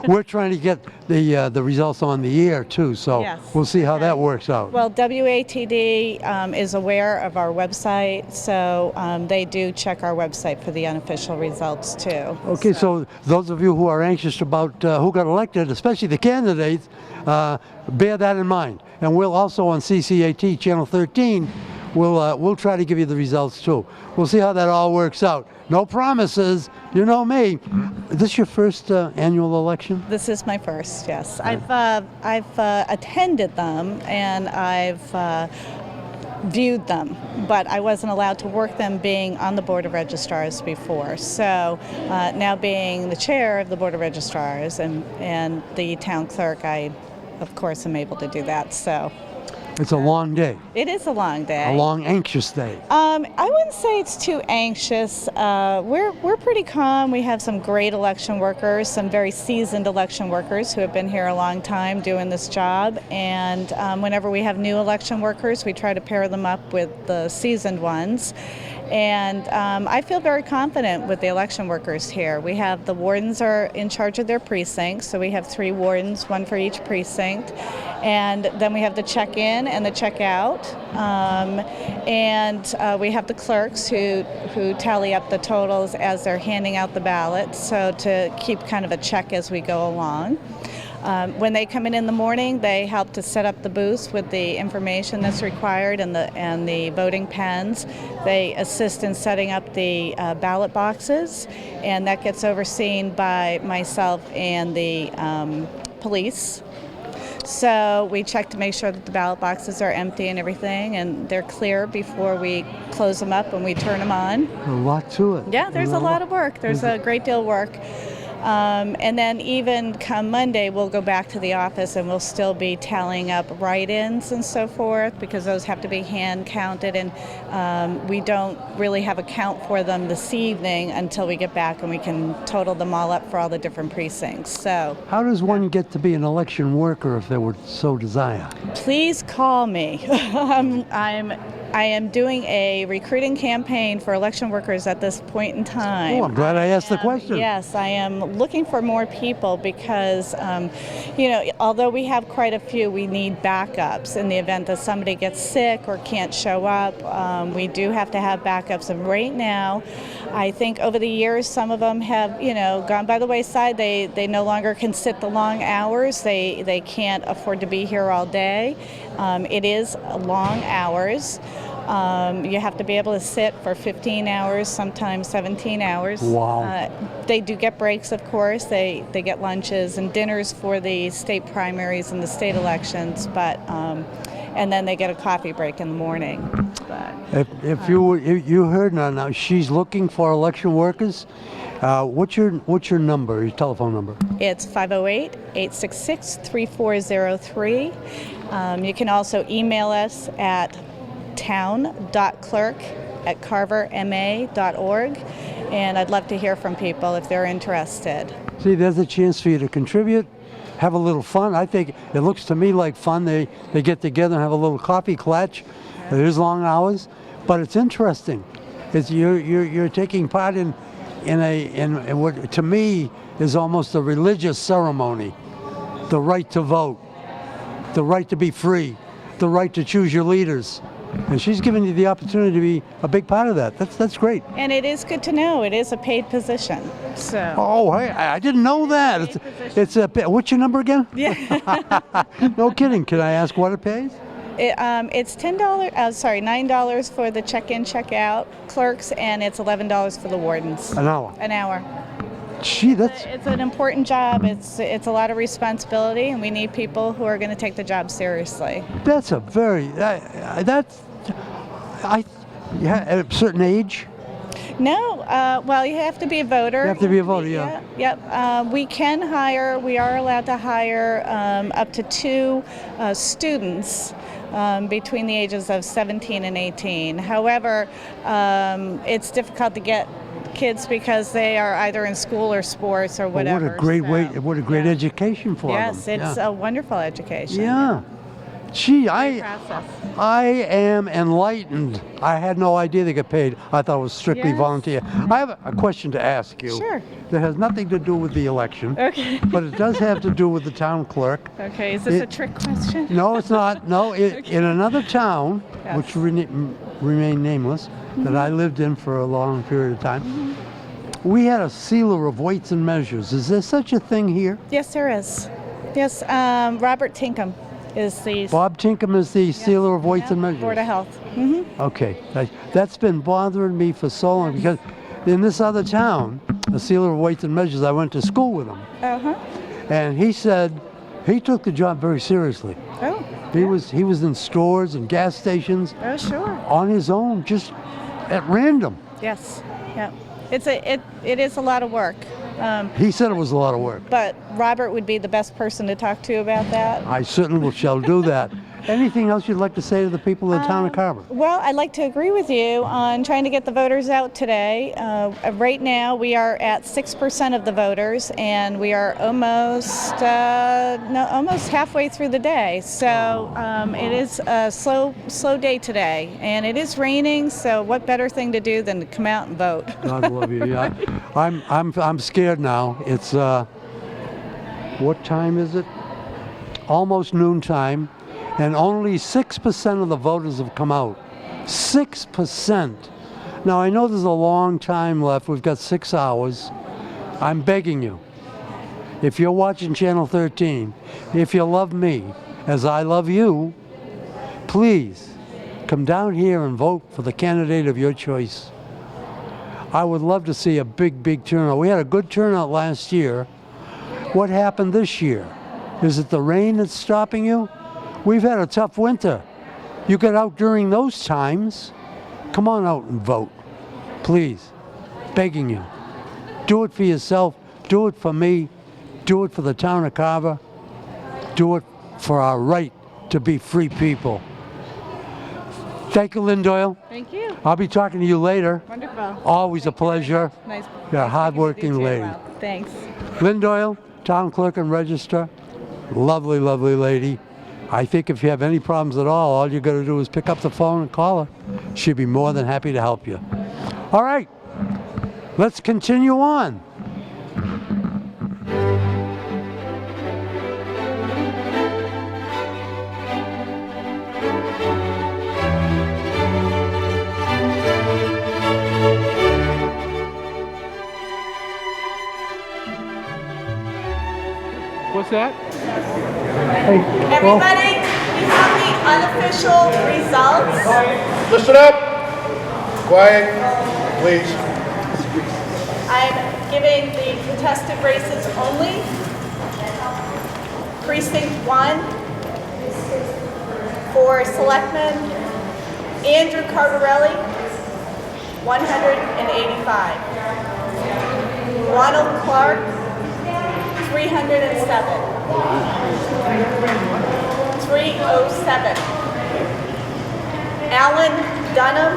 we're trying to get the results on the air too, so yes. We'll see how that works out. Well, WATD is aware of our website, so they do check our website for the unofficial results too. Okay, so those of you who are anxious about who got elected, especially the candidates, bear that in mind. And we'll also on CCAT Channel 13, we'll try to give you the results too. We'll see how that all works out. No promises, you know me. Is this your first annual election? This is my first, yes. I've attended them and I've viewed them, but I wasn't allowed to work them being on the Board of Registrars before. So now being the chair of the Board of Registrars and the town clerk, I, of course, am able to do that. So. It's a long day. It is a long day. A long, anxious day. I wouldn't say it's too anxious. We're pretty calm. We have some great election workers, some very seasoned election workers who have been here a long time doing this job. And whenever we have new election workers, we try to pair them up with the seasoned ones. And I feel very confident with the election workers here. We have the wardens are in charge of their precincts, so we have 3 wardens, 1 for each precinct. And then we have the check-in and the check-out. And we have the clerks who tally up the totals as they're handing out the ballots, so to keep kind of a check as we go along. When they come in the morning, they help to set up the booths with the information that's required and the voting pens. They assist in setting up the ballot boxes, and that gets overseen by myself and the police. So we check to make sure that the ballot boxes are empty and everything, and they're clear before we close them up and we turn them on. A lot to it. Yeah, there's a lot of work. There's a great deal of work. And then even come Monday, we'll go back to the office and we'll still be tallying up write-ins and so forth, because those have to be hand counted, and we don't really have a count for them this evening until we get back and we can total them all up for all the different precincts. So, how does one get to be an election worker if they would so desire? Please call me. I am doing a recruiting campaign for election workers at this point in time. Oh, I'm glad I asked the question. Yes, I am looking for more people because, although we have quite a few, we need backups in the event that somebody gets sick or can't show up. We do have to have backups, and right now, I think over the years, some of them have, gone by the wayside. They no longer can sit the long hours. They can't afford to be here all day. It is long hours. You have to be able to sit for 15 hours, sometimes 17 hours. Wow. They do get breaks, of course. They get lunches and dinners for the state primaries and the state elections, but and then they get a coffee break in the morning. But, If you heard now, she's looking for election workers. What's your number? Your telephone number? it's 508-866-3403. You can also email us at town.clerk@carverma.org, and I'd love to hear from people if they're interested. See, there's a chance for you to contribute, have a little fun. I think it looks to me like fun. They get together and have a little coffee clutch. It is long hours, but it's interesting. It's you're taking part in what to me is almost a religious ceremony. The right to vote, the right to be free, the right to choose your leaders. And she's giving you the opportunity to be a big part of that. That's great. And it is good to know it is a paid position. So. Oh, hey, I didn't know that. It's a. What's your number again? Yeah. No kidding. Can I ask what it pays? It's $9 for the check-in, check-out clerks, and it's $11 for the wardens. An hour. An hour. Gee, that's. It's an important job. It's a lot of responsibility, and we need people who are going to take the job seriously. That's a very. Yeah, at a certain age. No, well, you have to be a voter. You have to be a voter, yeah. Yep. We can hire. We are allowed to hire up to 2 students. Between the ages of 17 and 18. However, it's difficult to get kids because they are either in school or sports or whatever. What a great way! What a great education for them. Yes, it's a wonderful education. Yeah. Gee, Great process. I am enlightened. I had no idea they get paid. I thought it was strictly Yes. volunteer. I have a question to ask you. Sure. That has nothing to do with the election. Okay. But it does have to do with the town clerk. Okay, is this a trick question? No, it's not. No, in another town, Yes. which remain nameless, that I lived in for a long period of time, we had a sealer of weights and measures. Is there such a thing here? Yes, there is. Yes, Robert Tinkham is the Bob Tinkham is the sealer of weights and measures. Board of Health. Okay, that's been bothering me for so long because in this other town, the sealer of weights and measures, I went to school with him, and he said he took the job very seriously. Oh. He was in stores and gas stations Oh, sure. on his own, just at random. Yes. Yeah. It is a lot of work. He said it was a lot of work. But Robert would be the best person to talk to about that. I certainly shall do that. Anything else you'd like to say to the people of the town of Carver? Well, I'd like to agree with you on trying to get the voters out today. Right now, we are at 6% of the voters, and we are almost halfway through the day. So it is a slow day today, and it is raining. So what better thing to do than to come out and vote? God love you. Yeah, I'm scared now. It's what time is it? Almost noontime. And only 6% of the voters have come out. 6%. Now, I know there's a long time left. We've got 6 hours. I'm begging you, if you're watching Channel 13, if you love me as I love you, please come down here and vote for the candidate of your choice. I would love to see a big turnout. We had a good turnout last year. What happened this year? Is it the rain that's stopping you? We've had a tough winter. You get out during those times. Come on out and vote. Please. Begging you. Do it for yourself. Do it for me. Do it for the town of Carver. Do it for our right to be free people. Thank you, Lynn Doyle. Thank you. I'll be talking to you later. Wonderful. Always a pleasure. Nice. You're a hard-working lady. Well, thanks. Lynn Doyle, town clerk and registrar. Lovely, lovely lady. I think if you have any problems at all you got to do is pick up the phone and call her. She'd be more than happy to help you. All right, let's continue on. What's that? Hey, Everybody, please help me. unofficial results. Listen up. Quiet, please. I'm giving the contested races only. Precinct 1 for Selectman Andrew Carvarelli, 185. Ronald Clark, 307. 307. Alan Dunham,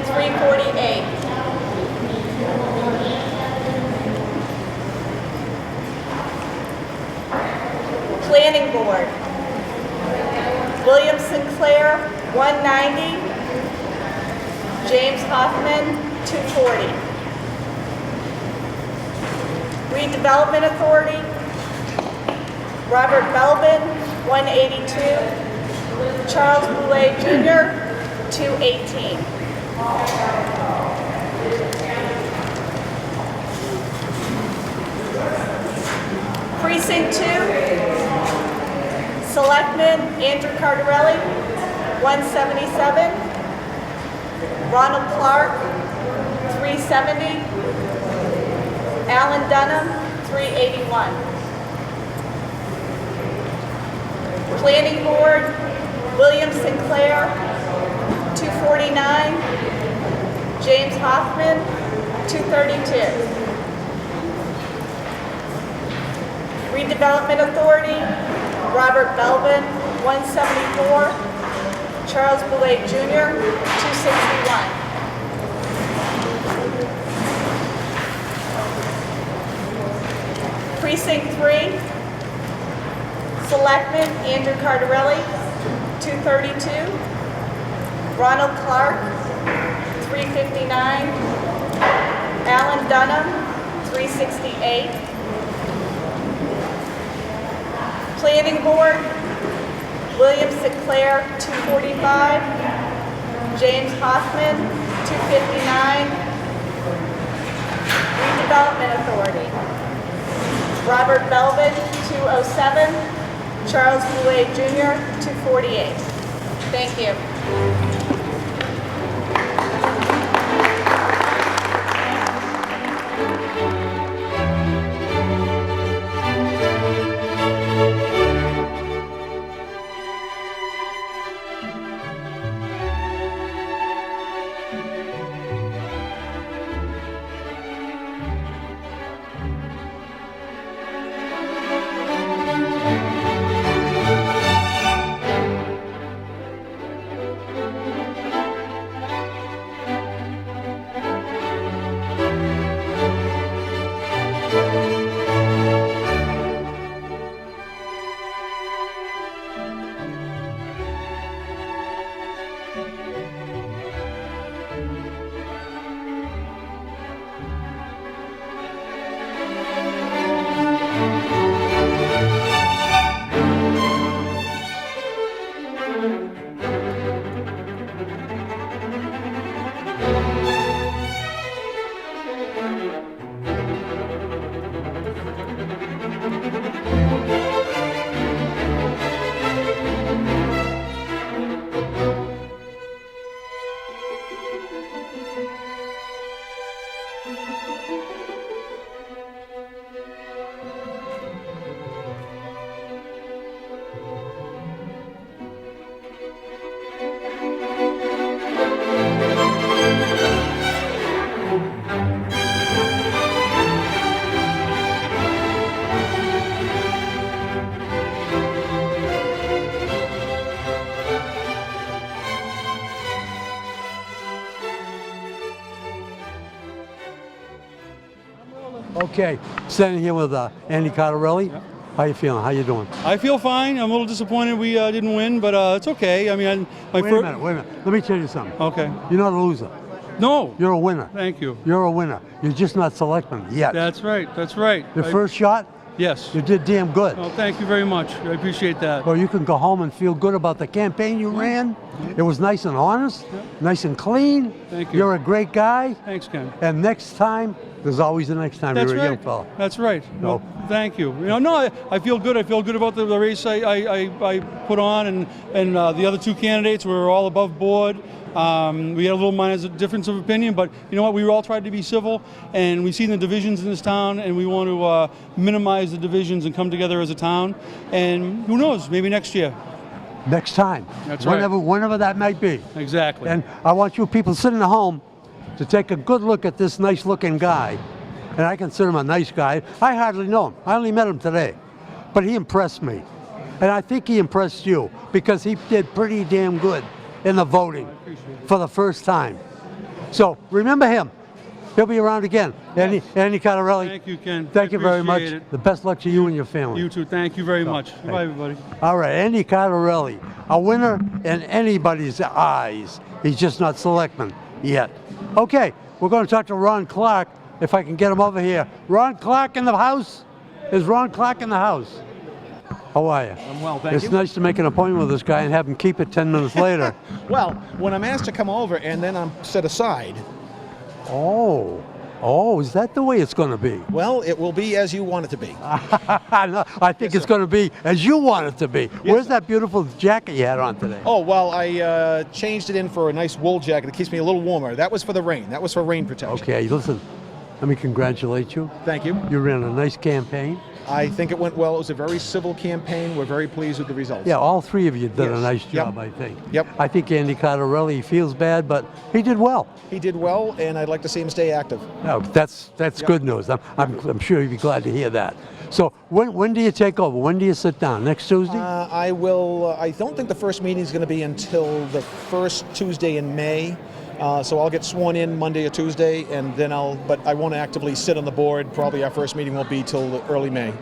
348. Planning Board, William Sinclair, 190. James Hoffman, 240. Redevelopment Authority, Robert Belvin, 182. Charles Boulay Jr., 218. Precinct 2, Selectman Andrew Cardarelli, 177. Ronald Clark, 370. Alan Dunham, 381. Planning Board, William Sinclair, 249. James Hoffman, 232. Redevelopment Authority, Robert Belvin, 174. Charles Boulay Jr., 261. Precinct 3, Selectman Andrew Cardarelli, 232. Ronald Clark, 359. Alan Dunham, 368. Planning Board, William Sinclair, 245. James Hoffman, 259. Redevelopment Authority, Robert Belvin, 207. Charles Boulay Jr., 248. Thank you. Okay, standing here with Andy Cardarelli. Yeah. How you feeling? How you doing? I feel fine. I'm a little disappointed we didn't win, but it's okay. I mean, Wait a minute. Let me tell you something. Okay. You're not a loser. No. You're a winner. Thank you. You're a winner. You're just not selectman yet. That's right. That's right. Your first shot, Yes. You did damn good. Well, thank you very much. I appreciate that. Well, you can go home and feel good about the campaign you ran. It was nice and honest, nice and clean. Thank you. You're a great guy. Thanks, Ken. And next time, there's always the next time. That's You're a right. young fella. That's right. No. Well, thank you. No, I feel good. I feel good about the race I put on, and the other two candidates were all above board. We had a little minor difference of opinion, but you know what? We all tried to be civil, and we've seen the divisions in this town, and we want to minimize the divisions and come together as a town. And who knows? Maybe next year. Next time. That's right. Whenever that might be. Exactly. And I want you people sitting at home to take a good look at this nice-looking guy. And I consider him a nice guy. I hardly know him. I only met him today. But he impressed me. And I think he impressed you because he did pretty damn good in the voting for the first time. So remember him. He'll be around again. Andy Cottarelli. Thank you, Ken. Thank you very much. Appreciate it. The best luck to you and your family. You too. Thank you very much. Bye, everybody. All right, Andy Cottarelli, a winner in anybody's eyes. He's just not selectman yet. Okay, we're going to talk to Ron Clark, if I can get him over here. Ron Clark in the house? Is Ron Clark in the house? How are you? I'm well, thank you. It's nice to make an appointment with this guy and have him keep it 10 minutes later. Well, when I'm asked to come over and then I'm set aside, Oh, is that the way it's going to be? well, it will be as you want it to be. No, I think it's going to be as you want it to be. Where's that beautiful jacket you had on today? Oh, well, I changed it in for a nice wool jacket. It keeps me a little warmer. That was for the rain. That was for rain protection. Okay, listen, let me congratulate you. Thank you. You ran a nice campaign. I think it went well. It was a very civil campaign. We're very pleased with the results. Yeah, all three of you did a Yes. nice Yep. job, I think. Yep. I think Andy Cottarelli feels bad, but he did well. He did well, and I'd like to see him stay active. No, that's good news. I'm sure you'd be glad to hear that. So when do you take over? When do you sit down? Next Tuesday? I will. I don't think the first meeting is going to be until the first Tuesday in May. So I'll get sworn in Monday or Tuesday, and then but I won't actively sit on the board. Probably our first meeting won't be till early May.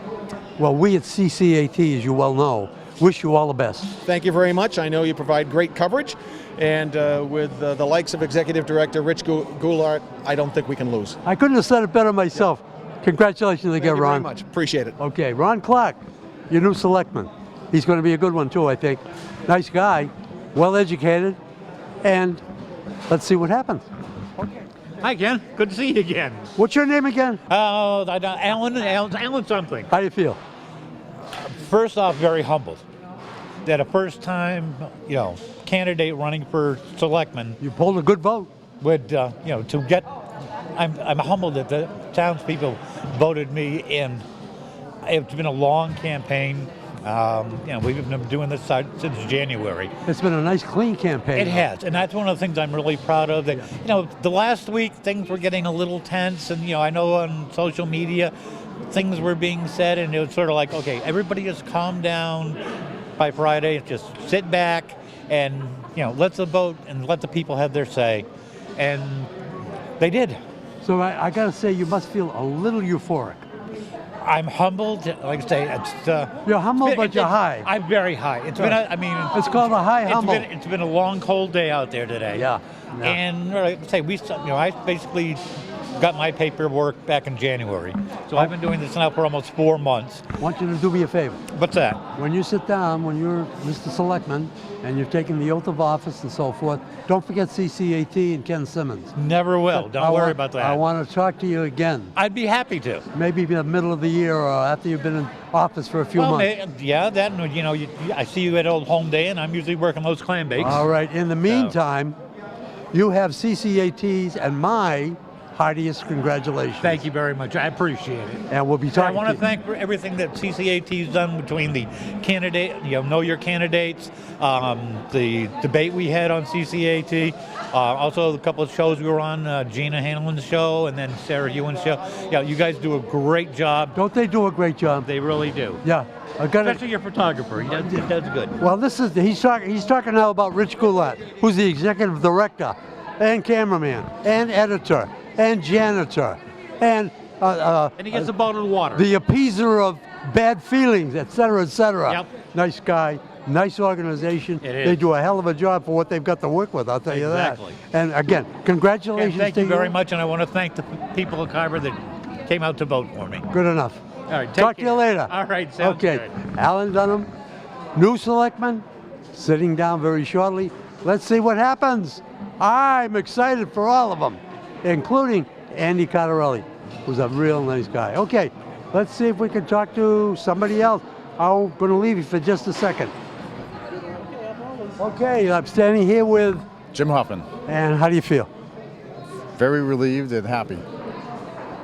Well, we at CCAT, as you well know, wish you all the best. Thank you very much. I know you provide great coverage, and with the likes of Executive Director Rich Goulart, I don't think we can lose. I couldn't have said it better myself. Congratulations again, Thank you Ron. very much. Appreciate it. Okay, Ron Clark, your new selectman. He's going to be a good one too, I think. Nice guy, well educated, and let's see what happens. Hi, Ken. Good to see you again. What's your name again? Alan something. How do you feel? First off, very humbled that a first-time, candidate running for selectman You pulled a good vote. would, to get. I'm humbled that the townspeople voted me in. It's been a long campaign. We've been doing this since January. It's been a nice, clean campaign. It has, and that's one of the things I'm really proud of. That the last week things were getting a little tense, and I know on social media things were being said, and it was sort of like, okay, everybody just calm down by Friday, just sit back, and let the vote and let the people have their say, and they did. So I got to say, you must feel a little euphoric. I'm humbled. Like I say, it's. You're humble, but you're high. I'm very high. It's been. It's called a high humble. It's been a long, cold day out there today. Yeah. And like I say, I basically got my paperwork back in January, so I've been doing this now for almost 4 months. I want you to do me a favor. What's that? When you sit down, when you're Mr. Selectman, and you've taken the oath of office and so forth, don't forget CCAT and Ken Simmons. Never will. Don't worry about that. I want to talk to you again. I'd be happy to. Maybe in the middle of the year or after you've been in office for a few months. I see you at Old Home Day, and I'm usually working those clam bakes. All right. In the meantime, you have CCAT's and my heartiest congratulations. Thank you very much. I appreciate it. And we'll be And I talking. want to thank for everything that CCAT's done between the candidate, know your candidates, the debate we had on CCAT, also a couple of shows we were on, Gina Hanlon's show and then Sarah Ewan's show. Yeah, you guys do a great job. Don't they do a great job? They really do. Yeah. Especially your photographer. He does good. Well, he's talking now about Rich Goulart, who's the executive director and cameraman and editor and janitor and And he gets a bottle of water. the appeaser of bad feelings, et cetera, et cetera. Yep. Nice guy, nice organization. It is. They do a hell of a job for what they've got to work with, I'll tell you that. Exactly. And again, congratulations And thank to you very much, and I want to thank the people of Carver that came out to vote for me. Good enough. All right, take Talk to you care. later. All right, sounds okay. good. Alan Dunham, new selectman, sitting down very shortly. Let's see what happens. I'm excited for all of them, including Andy Cottarelli, who's a real nice guy. Okay, let's see if we can talk to somebody else. I'm going to leave you for just a second. Okay, I'm standing here with Jim Hoffman. And how do you feel? Very relieved and happy.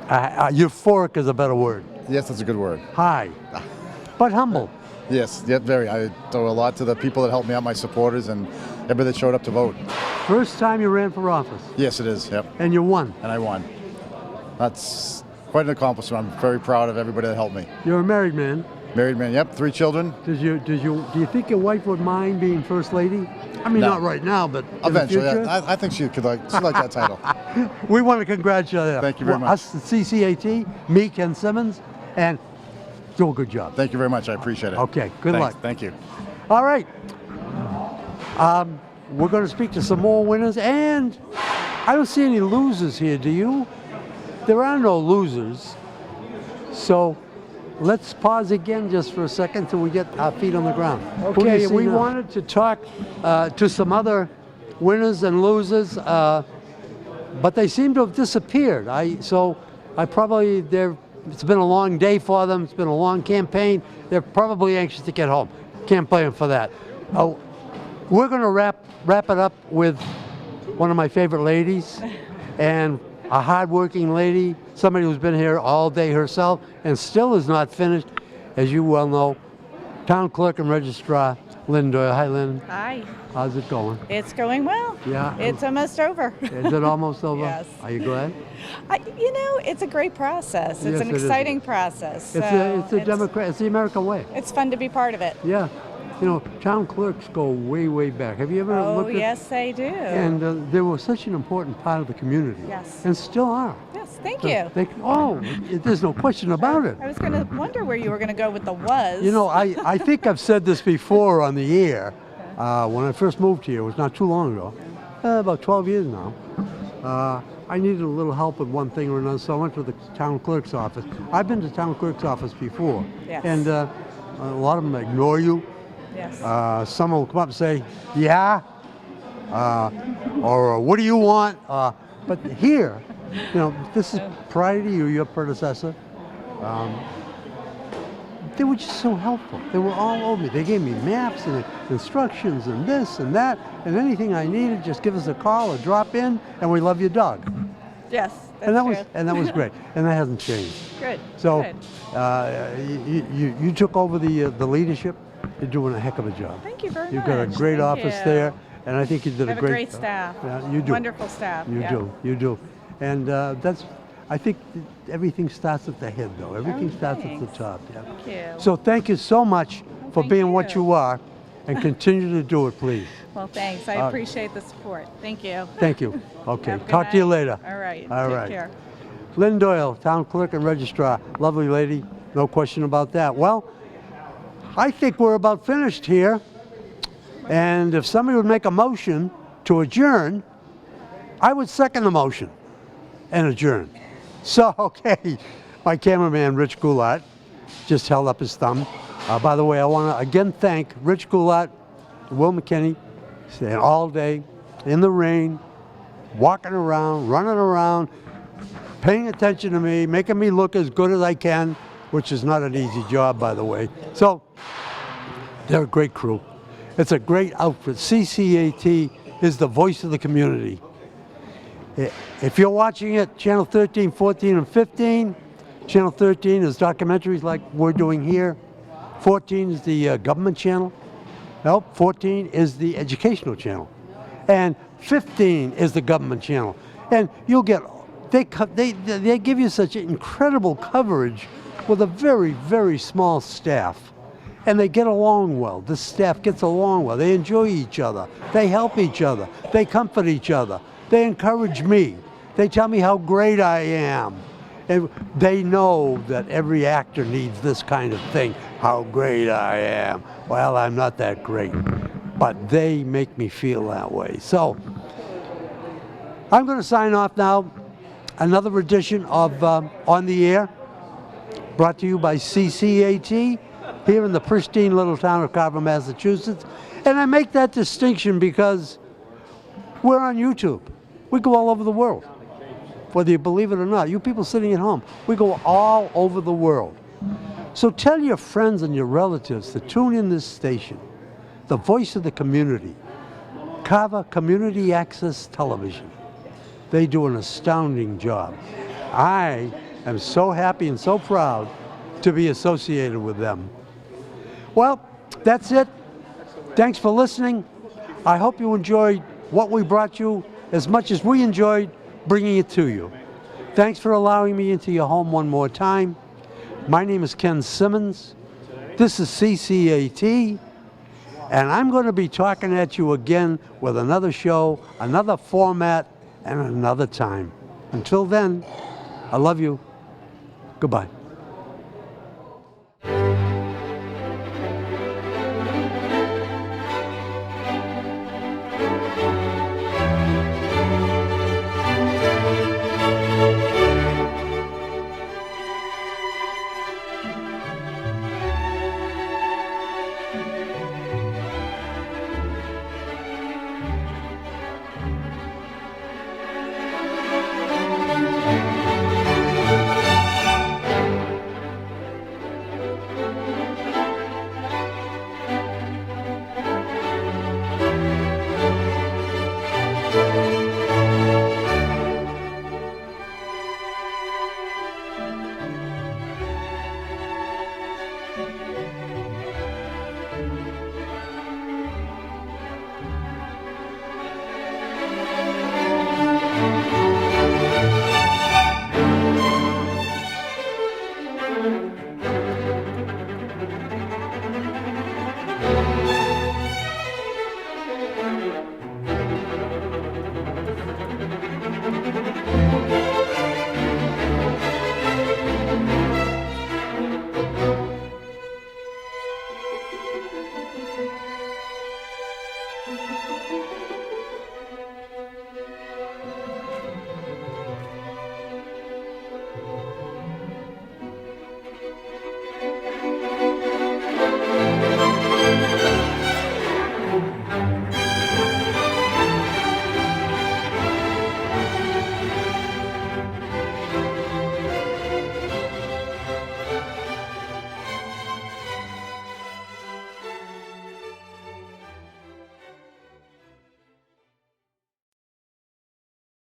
Euphoric is a better word. Yes, that's a good word. High, but humble. Yes, yeah, very. I owe a lot to the people that helped me out, my supporters, and everybody that showed up to vote. First time you ran for office. Yes, it is. Yep. And you won. And I won. That's quite an accomplishment. I'm very proud of everybody that helped me. You're a married man. Married man. Yep. 3 children. Do you think your wife would mind being first lady? I mean, No. not right now, but Eventually. in the future? I think she like that title. We want to congratulate her. Thank you very much. Us, the CCAT, me, Ken Simmons, and do a good job. Thank you very much. I appreciate it. Okay. Good Thanks. luck. Thank you. All right. We're going to speak to some more winners, and I don't see any losers here, do you? There are no losers. So let's pause again just for a second till we get our feet on the ground. Okay, we wanted to talk to some other winners and losers, but they seem to have disappeared. It's been a long day for them. It's been a long campaign. They're probably anxious to get home. Can't blame them for that. We're going to wrap it up with one of my favorite ladies, and a hard-working lady, somebody who's been here all day herself and still is not finished, as you well know, Town Clerk and Registrar Lynn Doyle. Hi, Lynn. Hi. How's it going? It's going well. Yeah. It's almost over. Is it almost over? Yes. Are you glad? It's a great process. It's Yes, an it is. exciting process. It's the American way. It's fun to be part of it. Yeah. You know, town clerks go way, way back. Have you ever looked at? Yes, they do. And they were such an important part of the community. Yes. And still are. Yes, thank you. There's no question about it. I was going to wonder where you were going to go with the was. You know, I think I've said this before on the air. When I first moved here, it was not too long ago, about 12 years now. I needed a little help with one thing or another, so I went to the town clerk's office. I've been to town clerk's office before. Yes. And a lot of them ignore you. Yes. Some will come up and say, yeah, or what do you want? But here, you know, this is prior to you, your predecessor. They were just so helpful. They were all over me. They gave me maps and instructions and this and that, and anything I needed, just give us a call or drop in, and we love your dog. Yes, that's And that true. was great, and that hasn't changed. Good. So good. you took over the leadership. You're doing a heck of a job. Thank you very much. You've got a great Thank office you. there, and I think you did I have a great. a great staff. Yeah, you do. Wonderful staff. You yeah. do, and I think everything starts at the head, though. Everything starts at the thanks. top. Yeah. Thank you. So thank you so much for thank being what you. you are, and continue to do it, please. Well, thanks. I appreciate the support. Thank you. Thank you. Okay. Have a good Talk to you night. later. All right. All Take right. care. Lynn Doyle, Town Clerk and Registrar. Lovely lady. No question about that. Well, I think we're about finished here. And if somebody would make a motion to adjourn, I would second the motion and adjourn. So, okay, my cameraman, Rich Goulart, just held up his thumb. By the way, I want to again thank Rich Goulart, Will McKinney, staying all day in the rain, walking around, running around, paying attention to me, making me look as good as I can, which is not an easy job, by the way. So, they're a great crew. It's a great outfit. CCAT is the voice of the community. If you're watching it, Channel 13, 14, and 15, Channel 13 is documentaries like we're doing here. 14 is the government channel. Nope, 14 is the educational channel. And 15 is the government channel. And you'll get, they give you such incredible coverage with a very, very small staff. And they get along well. The staff gets along well. They enjoy each other. They help each other. They comfort each other. They encourage me. They tell me how great I am. And they know that every actor needs this kind of thing. How great I am. Well, I'm not that great, but they make me feel that way. So I'm going to sign off now. Another edition of On the Air. brought to you by CCAT here in the pristine little town of Carver, Massachusetts. And I make that distinction because we're on YouTube. We go all over the world, whether you believe it or not. You people sitting at home, we go all over the world. So tell your friends and your relatives to tune in this station, the voice of the community, Carver Community Access Television. They do an astounding job. I am so happy and so proud to be associated with them. Well, that's it. Thanks for listening. I hope you enjoyed what we brought you as much as we enjoyed bringing it to you. Thanks for allowing me into your home one more time. My name is Ken Simmons. This is CCAT, and I'm going to be talking at you again with another show, another format, and another time. Until then, I love you. Goodbye.